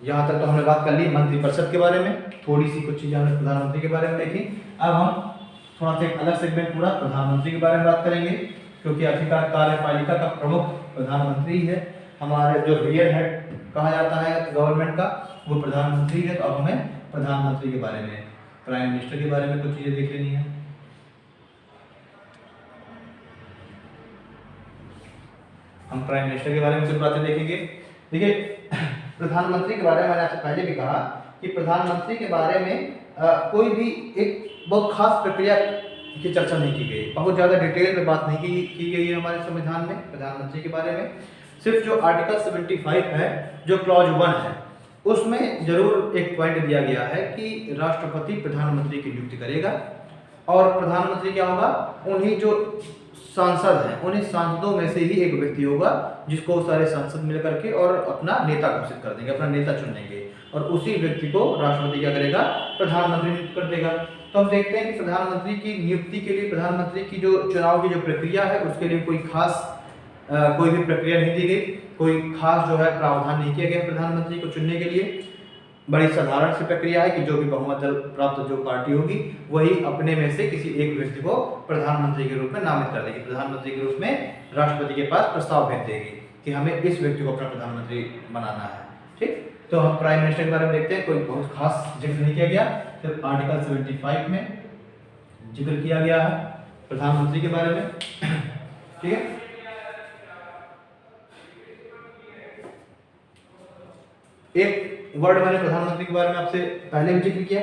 यहाँ तक तो हमने बात कर ली मंत्रिपरिषद के बारे में, थोड़ी सी कुछ चीजें हमने प्रधानमंत्री के बारे में देखी। अब हम थोड़ा सा एक अलग सेगमेंट पूरा प्रधानमंत्री के बारे में बात करेंगे, क्योंकि आखिरकार कार्यपालिका का प्रमुख प्रधानमंत्री है। हमारे जो रियल हेड कहा जाता है गवर्नमेंट का वो प्रधानमंत्री है। तो अब हमें प्रधानमंत्री के बारे में, प्राइम मिनिस्टर के बारे में कुछ चीजें देख लेनी है। हम प्राइम मिनिस्टर के बारे में कुछ बातें देखेंगे। देखिए, प्रधानमंत्री के बारे में मैंने आपसे पहले भी कहा कि प्रधानमंत्री के बारे में कोई भी एक बहुत खास प्रक्रिया की चर्चा नहीं की गई, बहुत ज़्यादा डिटेल में बात नहीं की गई है हमारे संविधान में प्रधानमंत्री के बारे में। सिर्फ जो आर्टिकल 75 है, जो क्लॉज 1 है, उसमें जरूर एक पॉइंट दिया गया है कि राष्ट्रपति प्रधानमंत्री की नियुक्ति करेगा और प्रधानमंत्री क्या होगा, उन्हीं जो सांसद हैं उन्हीं सांसदों में से ही एक व्यक्ति होगा जिसको सारे सांसद मिल करके और अपना नेता घोषित कर देंगे, अपना नेता चुन लेंगे और उसी व्यक्ति को राष्ट्रपति क्या करेगा, प्रधानमंत्री नियुक्त कर देगा। तो हम देखते हैं कि प्रधानमंत्री की नियुक्ति के लिए प्रधानमंत्री की जो चुनाव की जो प्रक्रिया है उसके लिए कोई खास कोई भी प्रक्रिया नहीं दी गई, कोई खास जो है प्रावधान नहीं किया गया प्रधानमंत्री को चुनने के लिए। बड़ी साधारण सी प्रक्रिया है कि जो भी बहुमत प्राप्त जो पार्टी होगी वही अपने में से किसी एक व्यक्ति को प्रधानमंत्री के रूप में नामित कर देगी, प्रधानमंत्री के रूप में राष्ट्रपति के पास प्रस्ताव भेज देगी कि हमें इस व्यक्ति को अपना प्रधानमंत्री बनाना है। ठीक, तो हम प्राइम मिनिस्टर के बारे में देखते हैं, कोई बहुत खास जिक्र नहीं किया गया, सिर्फ आर्टिकल 75 में जिक्र किया गया है प्रधानमंत्री के बारे में। ठीक है, एक वर्ड मैंने प्रधानमंत्री के बारे में आपसे पहले भी जिक्र किया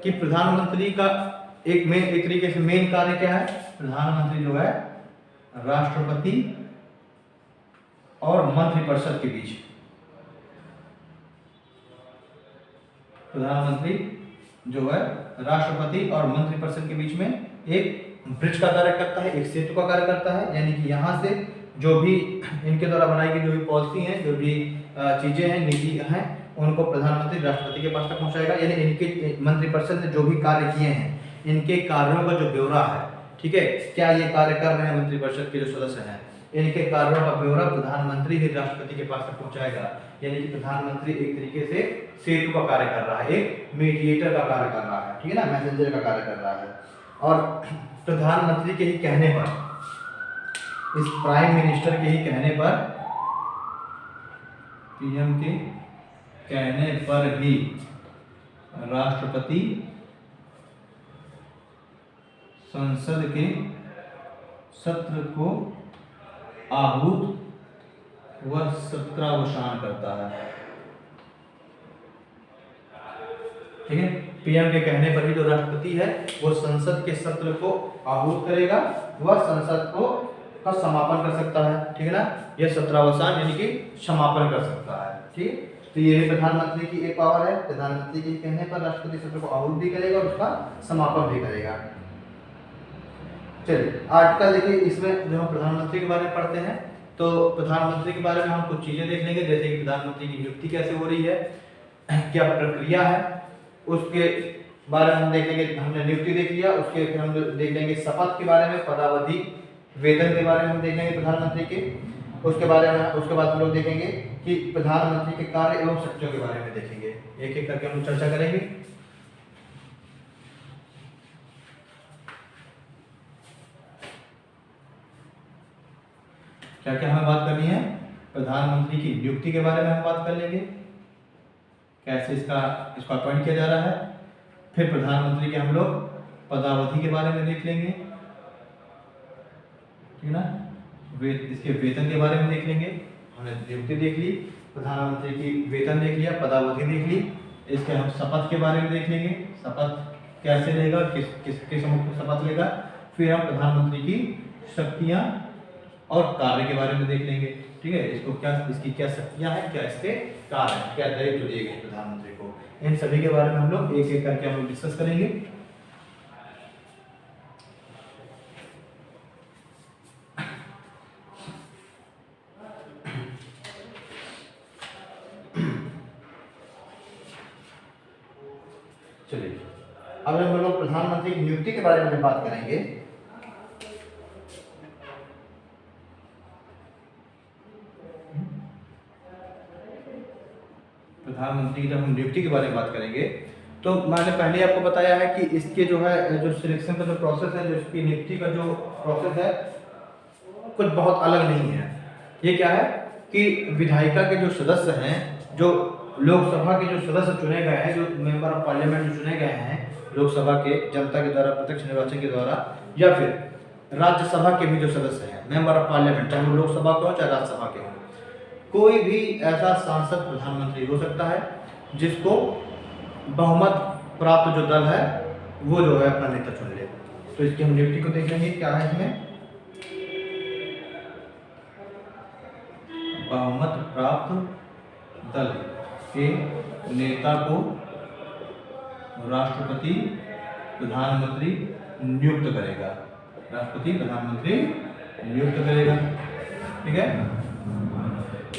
कि प्रधानमंत्री का एक तरीके से मेन कार्य क्या है, प्रधानमंत्री जो है राष्ट्रपति और मंत्रिपरिषद के बीच, प्रधानमंत्री जो है राष्ट्रपति और मंत्रिपरिषद के बीच में एक ब्रिज का कार्य करता है, एक सेतु का कार्य करता है। यानी कि यहाँ से जो भी इनके द्वारा बनाई गई जो भी पॉलिसी हैं, जो भी चीजें हैं, नीति हैं, उनको प्रधानमंत्री राष्ट्रपति के पास तक पहुंचाएगा। यानी इनके मंत्रिपरिषद ने जो भी कार्य किए हैं, इनके कार्यों का जो ब्यौरा है, ठीक है, क्या ये कार्य कर रहे हैं मंत्रिपरिषद के जो सदस्य हैं, इनके कार्यों का ब्यौरा प्रधानमंत्री ही राष्ट्रपति के पास तक पहुंचाएगा। यानी कि प्रधानमंत्री एक तरीके से सेतु का कार्य कर रहा है, एक मीडिएटर का कार्य कर रहा है, ठीक है ना, मैसेंजर का कार्य कर रहा है। और प्रधानमंत्री के ही कहने पर, इस प्राइम मिनिस्टर के ही कहने पर, पीएम के कहने पर ही राष्ट्रपति संसद के सत्र को आहूत व सत्रावसान करता है। ठीक है, पीएम के कहने पर ही जो राष्ट्रपति है वो संसद के सत्र को आहूत करेगा, वह संसद को का समापन कर सकता है। ठीक है ना, यह सत्रावसान यानी कि समापन कर सकता है। ठीक, तो ये प्रधानमंत्री की एक पावर है, प्रधानमंत्री के कहने पर राष्ट्रपति सत्र को आहूत भी करेगा और उसका समापन भी करेगा। चलिए आर्टिकल देखिए, इसमें जो हम प्रधानमंत्री के बारे में पढ़ते हैं तो प्रधानमंत्री के बारे में हम कुछ चीजें देख लेंगे, जैसे कि प्रधानमंत्री की नियुक्ति कैसे हो रही है, क्या प्रक्रिया है, उसके बारे में हम देख लेंगे। हमने नियुक्ति देख लिया, उसके फिर हम देख लेंगे शपथ के बारे में, पदावधि वेतन के बारे में हम देख लेंगे प्रधानमंत्री के। उसके बारे में उसके बाद हम लोग देखेंगे कि प्रधानमंत्री के कार्य एवं शक्तियों के बारे में देखेंगे, एक एक करके हम चर्चा करेंगे। क्या क्या हमें बात करनी है, प्रधानमंत्री की नियुक्ति के बारे में हम बात कर लेंगे, कैसे इसका अपॉइंट किया जा रहा है। फिर प्रधानमंत्री के हम लोग पदावधि के बारे में देख लेंगे, ठीक ना, इसके वेतन के बारे में देख लेंगे। हमने नियुक्ति देख ली, प्रधानमंत्री की वेतन देख लिया, पदावधि देख ली, इसके हम शपथ के बारे में देख लेंगे, शपथ कैसे लेगा, किस मुख्य शपथ लेगा। फिर हम प्रधानमंत्री की शक्तियां और कार्य के बारे में देख लेंगे। ठीक है, इसकी क्या शक्तियां हैं, क्या इसके कार्य हैं, क्या दायित्व दिए गए प्रधानमंत्री को, इन सभी के बारे में हम लोग एक एक करके हम लोग डिस्कस करेंगे। चलिए अब हम लोग प्रधानमंत्री की नियुक्ति के बारे में बात करेंगे। प्रधानमंत्री की जब हम नियुक्ति के बारे में बात करेंगे तो मैंने पहले आपको बताया है कि इसके जो है जो सिलेक्शन का जो प्रोसेस है, जो इसकी नियुक्ति का जो प्रोसेस है कुछ बहुत अलग नहीं है। ये क्या है कि विधायिका के जो सदस्य हैं, जो लोकसभा के जो सदस्य चुने गए हैं, जो मेंबर ऑफ पार्लियामेंट जो चुने गए हैं लोकसभा के जनता के द्वारा प्रत्यक्ष निर्वाचन के द्वारा, या फिर राज्यसभा के भी जो सदस्य हैं मेंबर ऑफ पार्लियामेंट, चाहे वो लोकसभा के हो चाहे राज्यसभा के हो, कोई भी ऐसा सांसद प्रधानमंत्री हो सकता है जिसको बहुमत प्राप्त जो दल है वो जो है अपना नेता चुन ले। तो इसकी हम नियुक्ति को देख लेंगे, क्या है इसमें, बहुमत प्राप्त दल के नेता को राष्ट्रपति प्रधानमंत्री नियुक्त करेगा, राष्ट्रपति प्रधानमंत्री नियुक्त करेगा। ठीक है,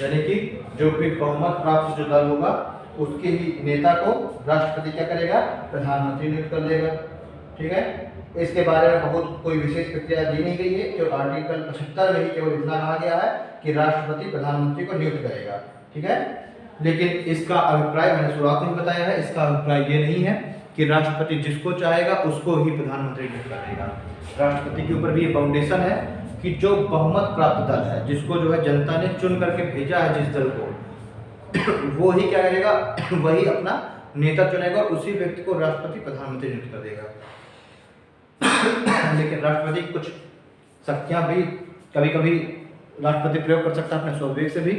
यानी कि जो भी बहुमत प्राप्त जो दल होगा उसके ही नेता को राष्ट्रपति क्या करेगा, प्रधानमंत्री नियुक्त कर देगा। ठीक है, इसके बारे में बहुत कोई विशेष प्रक्रिया दी नहीं गई है, जो आर्टिकल 75 में ही केवल इतना कहा गया है कि राष्ट्रपति प्रधानमंत्री को नियुक्त करेगा। ठीक है, लेकिन इसका अभिप्राय मैंने शुरुआत में बताया है, इसका अभिप्राय ये नहीं है कि राष्ट्रपति जिसको चाहेगा उसको ही प्रधानमंत्री नियुक्त करेगा। राष्ट्रपति के ऊपर भी ये फाउंडेशन है कि जो बहुमत प्राप्त दल है, जिसको जो है जनता ने चुन करके भेजा है जिस दल को, वो ही क्या करेगा, वही अपना नेता चुनेगा और उसी व्यक्ति को राष्ट्रपति प्रधानमंत्री नियुक्त कर देगा। लेकिन राष्ट्रपति की कुछ शक्तियां भी कभी कभी राष्ट्रपति प्रयोग कर सकता है अपने स्वविवेक से भी।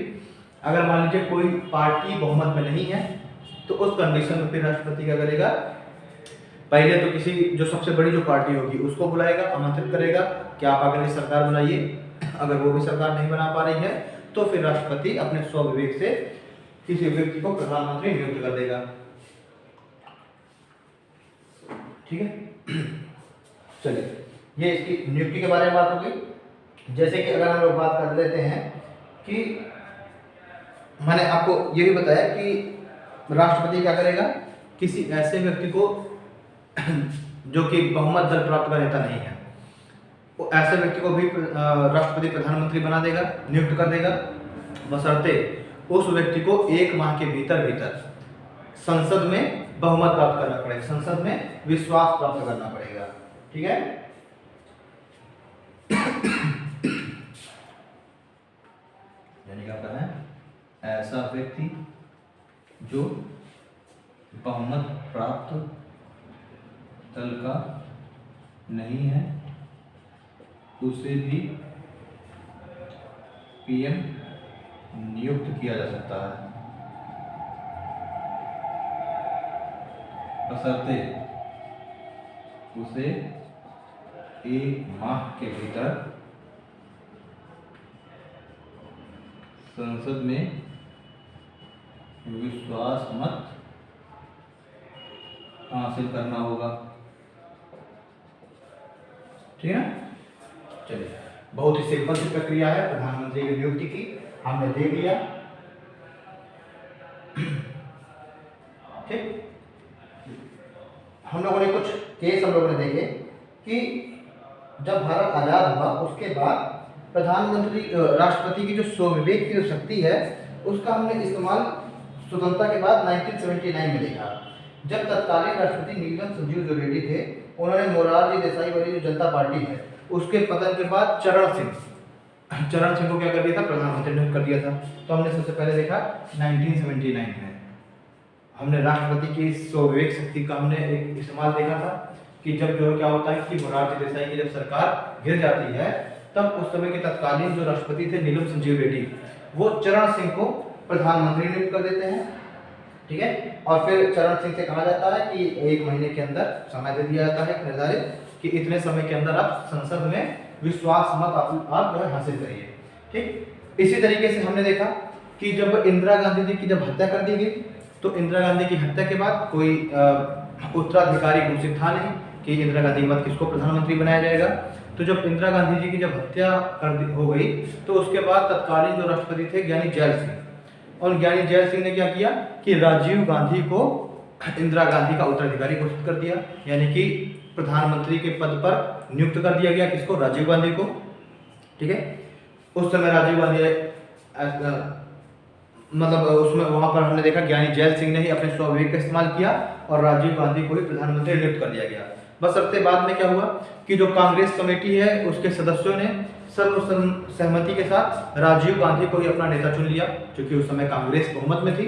अगर मान लीजिए कोई पार्टी बहुमत में नहीं है तो उस कंडीशन में फिर राष्ट्रपति क्या करेगा, पहले तो किसी जो सबसे बड़ी जो पार्टी होगी उसको बुलाएगा, आमंत्रित करेगा कि आप आकर के सरकार बनाइए। अगर वो भी सरकार नहीं बना पा रही है तो फिर राष्ट्रपति अपने स्वविवेक से किसी व्यक्ति को प्रधानमंत्री नियुक्त कर देगा। ठीक है, चलिए ये इसकी नियुक्ति के बारे में बात हो गई। जैसे कि अगर हम लोग बात कर लेते हैं कि मैंने आपको ये भी बताया कि राष्ट्रपति क्या करेगा, किसी ऐसे व्यक्ति को जो कि बहुमत दल प्राप्त का नेता नहीं है, वो ऐसे व्यक्ति को भी राष्ट्रपति प्रधानमंत्री बना देगा, नियुक्त कर देगा, बशर्ते उस व्यक्ति को 1 माह के भीतर संसद में बहुमत प्राप्त करना पड़ेगा, संसद में विश्वास प्राप्त करना पड़ेगा। ठीक है, यानी क्या कहना है, ऐसा व्यक्ति जो बहुमत प्राप्त दल का नहीं है उसे भी पीएम नियुक्त किया जा सकता है, बशर्ते उसे 1 माह के भीतर संसद में विश्वास मत हासिल करना होगा। ठीक है ना, चलिए बहुत ही सिंपल सी प्रक्रिया है प्रधानमंत्री की नियुक्ति की, हमने देख लिया। ठीक, हम लोगों ने कुछ केस हम लोगों ने देखे कि जब भारत आजाद हुआ उसके बाद प्रधानमंत्री राष्ट्रपति की जो स्वविवेक की जो शक्ति है उसका हमने इस्तेमाल स्वतंत्रता के बाद 1979 में देखा, जब तत्कालीन राष्ट्रपति नीलम संजीव जो रेड्डी थे, उन्होंने मोरारजी देसाई वाली जो जनता पार्टी है उसके पतन के बाद चरण सिंह को क्या कर दिया था, प्रधानमंत्री नियुक्त कर दिया था। तो हमने सबसे पहले देखा 1979 में हमने राष्ट्रपति की स्वविवेक शक्ति का हमने एक इस्तेमाल देखा था कि जब जो क्या होता है कि मोरारजी देसाई की जब सरकार गिर जाती है तब उस समय के तत्कालीन जो राष्ट्रपति थे नीलम संजीव रेड्डी, वो चरण सिंह को प्रधानमंत्री नियुक्त कर देते हैं। ठीक है, और फिर चरण सिंह से कहा जाता है कि 1 महीने के अंदर समय दे दिया जाता है निर्धारित कि इतने समय के अंदर आप संसद में विश्वास मत आप जो है हासिल करिए। ठीक, इसी तरीके से हमने देखा कि जब इंदिरा गांधी जी की जब हत्या कर दी गई तो इंदिरा गांधी की हत्या के बाद कोई उत्तराधिकारी घोषित था नहीं कि इंदिरा गांधी के बाद किसको प्रधानमंत्री बनाया जाएगा। तो जब इंदिरा गांधी जी की जब हत्या हो गई तो उसके बाद तत्कालीन जो राष्ट्रपति थे ज्ञानी जैल सिंह, और ज्ञानी जैल सिंह ने क्या किया कि राजीव गांधी को इंदिरा गांधी का उत्तराधिकारी घोषित कर दिया, यानी कि प्रधानमंत्री के पद पर नियुक्त कर दिया गया किसको, राजीव गांधी को। ठीक है, उस समय राजीव गांधी मतलब उसमें वहां पर हमने देखा ज्ञानी जैल सिंह ने ही अपने स्वविवेक का इस्तेमाल किया और राजीव गांधी को ही प्रधानमंत्री नियुक्त कर दिया गया। बस हफ्ते बाद में क्या हुआ कि जो कांग्रेस कमेटी है उसके सदस्यों ने सर्वसम्मति के साथ राजीव गांधी को ही अपना नेता चुन लिया, क्योंकि उस समय कांग्रेस बहुमत में थी,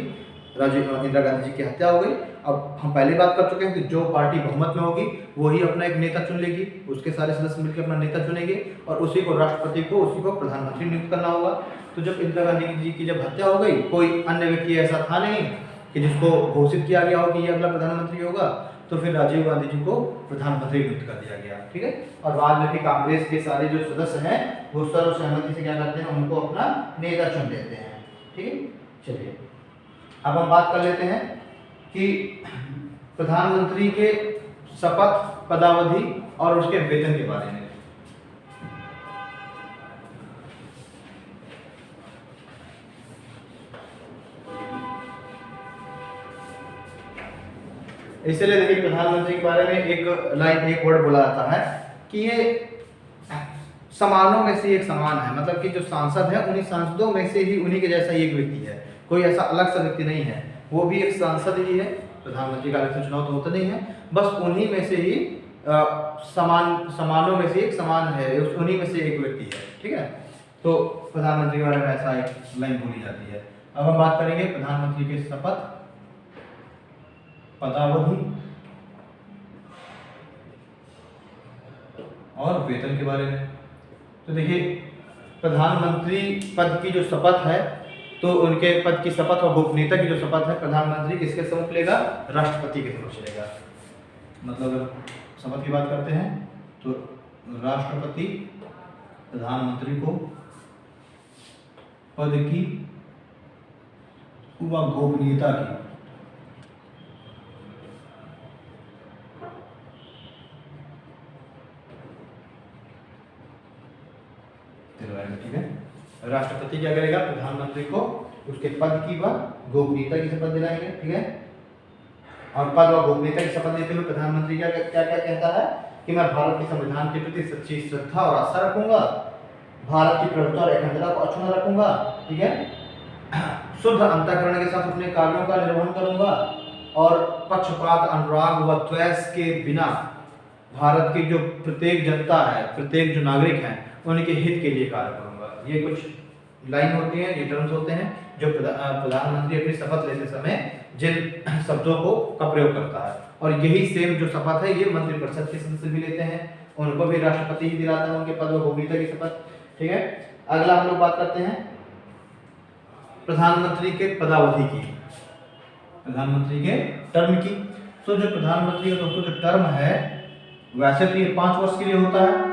इंदिरा गांधी जी की हत्या हो गई। अब हम पहले बात कर चुके हैं कि जो पार्टी बहुमत में होगी वो ही अपना एक नेता चुन लेगी, उसके सारे सदस्य मिलकर अपना नेता चुनेंगे और उसी को राष्ट्रपति को उसी को प्रधानमंत्री नियुक्त करना होगा। तो जब इंदिरा गांधी जी की जब हत्या हो गई, कोई अन्य व्यक्ति ऐसा था नहीं कि जिसको घोषित किया गया हो कि ये अगला प्रधानमंत्री होगा, तो फिर राजीव गांधी जी को प्रधानमंत्री नियुक्त कर दिया गया, ठीक है। और बाद में फिर कांग्रेस के सारे जो सदस्य हैं वो सर्वसहमति से क्या करते हैं, उनको अपना नेता चुन लेते हैं, ठीक है। चलिए अब हम बात कर लेते हैं कि प्रधानमंत्री के शपथ, पदावधि और उसके वेतन के बारे में। इसलिए देखिए प्रधानमंत्री के बारे में एक लाइन, एक वर्ड बोला जाता है कि ये समानों में से एक समान है, मतलब कि जो सांसद है उन्हीं सांसदों में से ही उन्हीं के जैसा एक व्यक्ति है, कोई ऐसा अलग सा व्यक्ति नहीं है, वो भी एक सांसद ही है। प्रधानमंत्री का अलग से चुनाव तो होता नहीं है, बस उन्हीं में से ही समानों में से एक समान है, उन्हीं में से एक व्यक्ति है, ठीक है। तो प्रधानमंत्री के बारे में ऐसा एक लाइन बोली जाती है। अब हम बात करेंगे प्रधानमंत्री के शपथ, पदावधि और वेतन के बारे में। तो देखिए प्रधानमंत्री पद की जो शपथ है, तो उनके पद की शपथ और गोपनीयता की जो शपथ है, प्रधानमंत्री किसके समक्ष लेगा, राष्ट्रपति के समक्ष लेगा। मतलब शपथ की बात करते हैं तो राष्ट्रपति प्रधानमंत्री को पद की व गोपनीयता की ठीक है। राष्ट्रपति क्या करेगा, प्रधानमंत्री को उसके पद की व गोपनीयता की शपथ दिलाएंगे, ठीक है। और पद व गोपनीयता की शपथ देते हुए प्रधानमंत्री क्या क्या क्या कहता है कि मैं भारत के संविधान के प्रति सच्ची श्रद्धा और आस्था रखूंगा, भारत की प्रभुत्व और अखंडता को अक्षुण्ण रखूंगा, ठीक है, शुद्ध अंतःकरण के साथ अपने कार्यों का निर्वहन करूंगा और पक्षपात, अनुराग व द्वेष के बिना भारत की जो प्रत्येक जनता है, प्रत्येक जो नागरिक हैं, उनके हित के लिए कार्य करूंगा। ये कुछ लाइन होती हैं, ये टर्म्स होते हैं जो प्रधानमंत्री अपनी शपथ लेते समय जिन शब्दों का प्रयोग करता है। और यही सेम जो शपथ है ये मंत्रिपरिषद के सदस्य भी लेते हैं, उनको भी राष्ट्रपति ही दिलाता है उनके पद व गोपनीयता की शपथ, ठीक है। अगला हम लोग बात करते हैं प्रधानमंत्री के पदावधि की, प्रधानमंत्री के टर्म की। तो जो प्रधानमंत्री का दोस्तों जो टर्म है, वैसे तो ये 5 वर्ष के लिए होता है,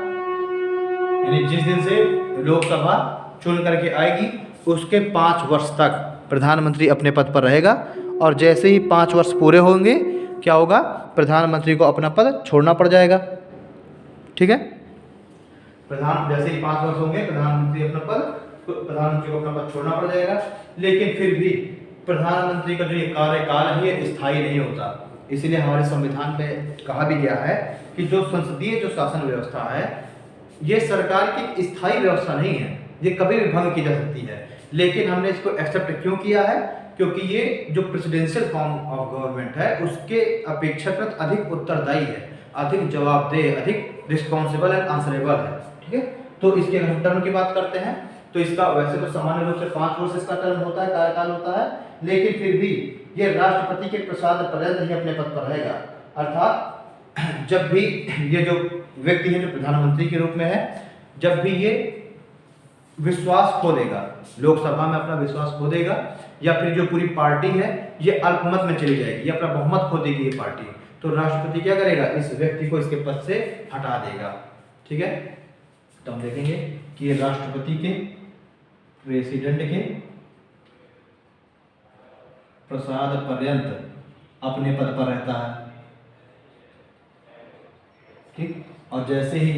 यानी जिस दिन से लोकसभा चुन करके आएगी उसके 5 वर्ष तक प्रधानमंत्री अपने पद पर रहेगा। और जैसे ही 5 वर्ष पूरे होंगे क्या होगा, प्रधानमंत्री को अपना पद छोड़ना पड़ जाएगा, ठीक है। जैसे ही 5 वर्ष होंगे प्रधानमंत्री को अपना पद छोड़ना पड़ जाएगा। लेकिन फिर भी प्रधानमंत्री का जो ये कार्यकाल है ये स्थायी नहीं होता। इसीलिए हमारे संविधान में कहा भी गया है कि जो संसदीय जो शासन व्यवस्था है ये सरकार की स्थायी व्यवस्था नहीं है, ये कभी भी भंग की जा सकती है। लेकिन हमने इसको एक्सेप्ट क्यों किया है, क्योंकि ये जो प्रेसिडेंशियल फॉर्म ऑफ गवर्नमेंट है उसके अपेक्षाकृत अधिक उत्तरदायी है, अधिक जवाबदेह, अधिक रिस्पॉन्सिबल एंड आंसरेबल है, ठीक है। तो इसके अगर हम टर्म की बात करते हैं तो इसका वैसे तो सामान्य रूप से 5 वर्ष इसका टर्म होता है, कार्यकाल होता है, लेकिन फिर भी ये राष्ट्रपति के प्रसाद पर्यंत ही अपने पद पर रहेगा। अर्थात जब भी ये जो व्यक्ति है जो प्रधानमंत्री के रूप में है, जब भी ये विश्वास खो देगा, लोकसभा में अपना विश्वास खो देगा, या फिर जो पूरी पार्टी है ये अल्पमत में चली जाएगी या अपना बहुमत खो देगी ये पार्टी, तो राष्ट्रपति क्या करेगा, इस व्यक्ति को इसके पद से हटा देगा, ठीक है। तो हम देखेंगे कि ये राष्ट्रपति के, प्रेसिडेंट के प्रसाद पर्यंत अपने पद पर रहता है, ठीक। और जैसे ही